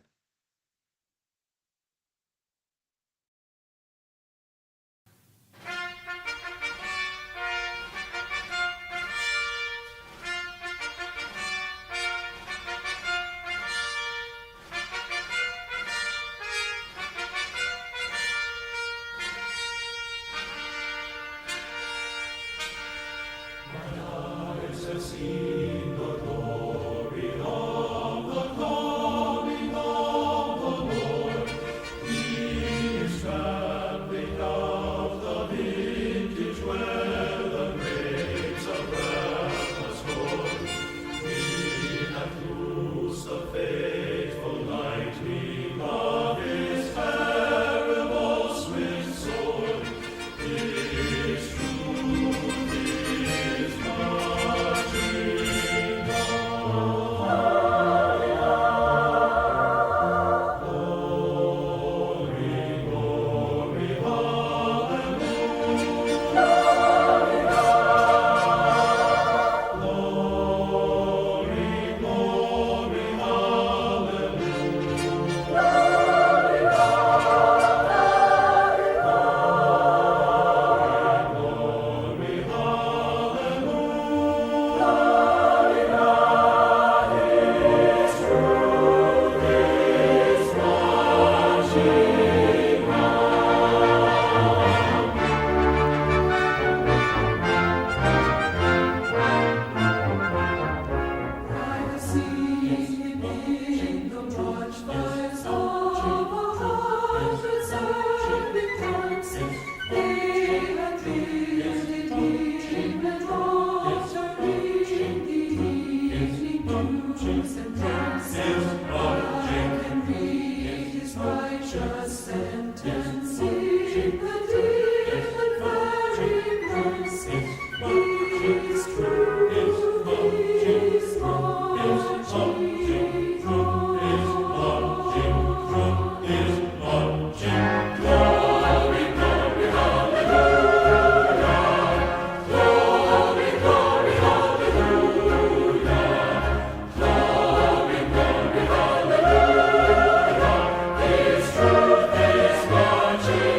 Marching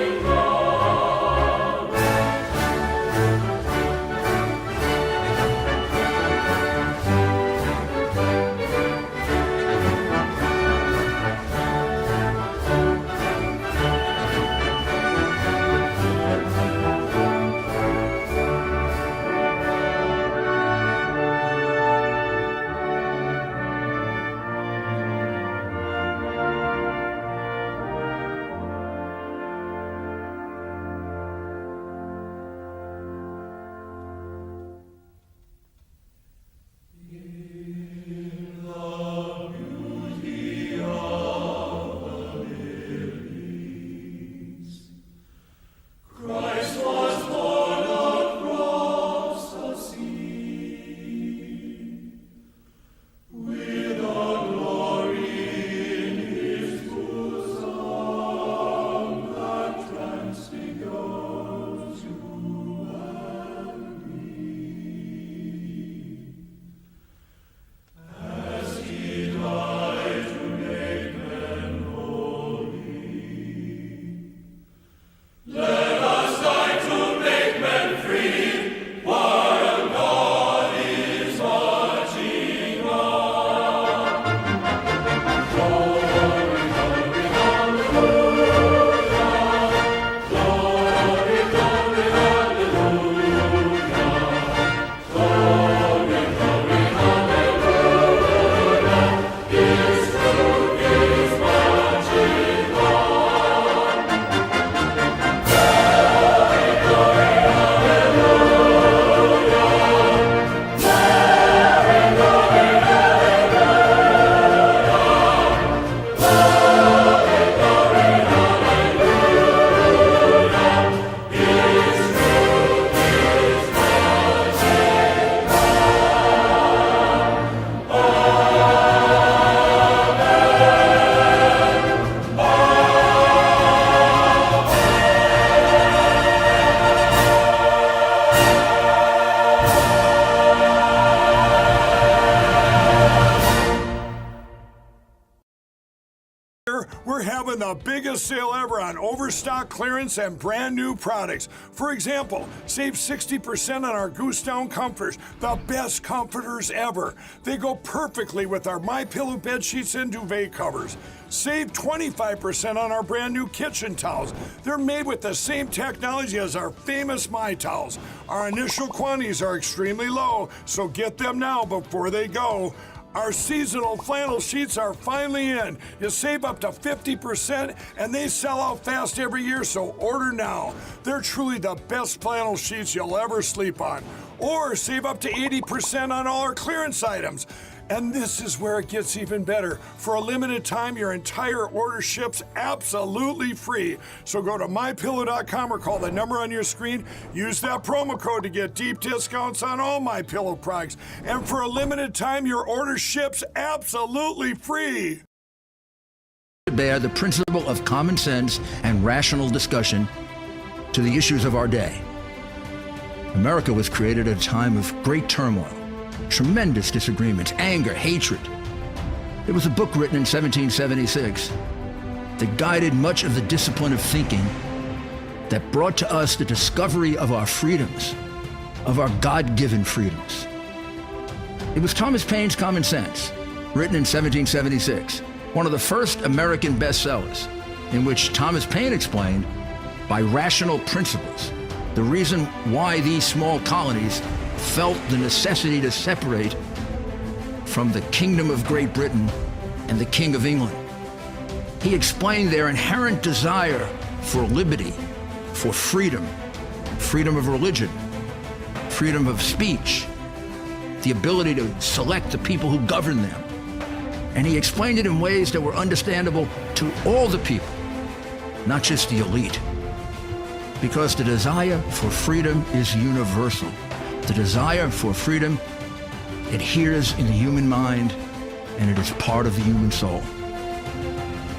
We're having the biggest sale ever on overstock clearance and brand new products. For example, save 60% on our Goose Down comforters, the best comforters ever. They go perfectly with our MyPillow bed sheets and duvet covers. Save 25% on our brand new kitchen towels. They're made with the same technology as our famous My Towels. Our initial quantities are extremely low, so get them now before they go. Our seasonal flannel sheets are finally in. You save up to 50% and they sell out fast every year, so order now. They're truly the best flannel sheets you'll ever sleep on. Or save up to 80% on all our clearance items. And this is where it gets even better. For a limited time, your entire order ships absolutely free. So go to MyPillow.com or call the number on your screen. Use that promo code to get deep discounts on all MyPillow products. And for a limited time, your order ships absolutely free. Bear the principle of common sense and rational discussion to the issues of our day. America was created at a time of great turmoil. Tremendous disagreements, anger, hatred. There was a book written in 1776 that guided much of the discipline of thinking that brought to us the discovery of our freedoms, of our God-given freedoms. It was Thomas Paine's Common Sense, written in 1776, one of the first American bestsellers, in which Thomas Paine explained, by rational principles, the reason why these small colonies felt the necessity to separate from the Kingdom of Great Britain and the King of England. He explained their inherent desire for liberty, for freedom, freedom of religion, freedom of speech, the ability to select the people who govern them. And he explained it in ways that were understandable to all the people, not just the elite. Because the desire for freedom is universal. The desire for freedom adheres in the human mind, and it is part of the human soul.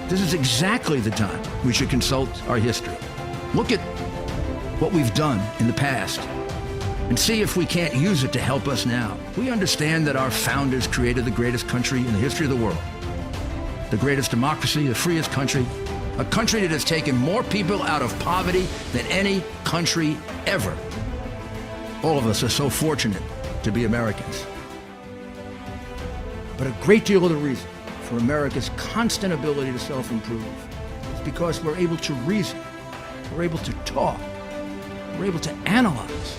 This is exactly the time we should consult our history. Look at what we've done in the past and see if we can't use it to help us now. We understand that our founders created the greatest country in the history of the world, the greatest democracy, the freest country, a country that has taken more people out of poverty than any country ever. All of us are so fortunate to be Americans. But a great deal of the reason for America's constant ability to self-improve is because we're able to reason, we're able to talk, we're able to analyze,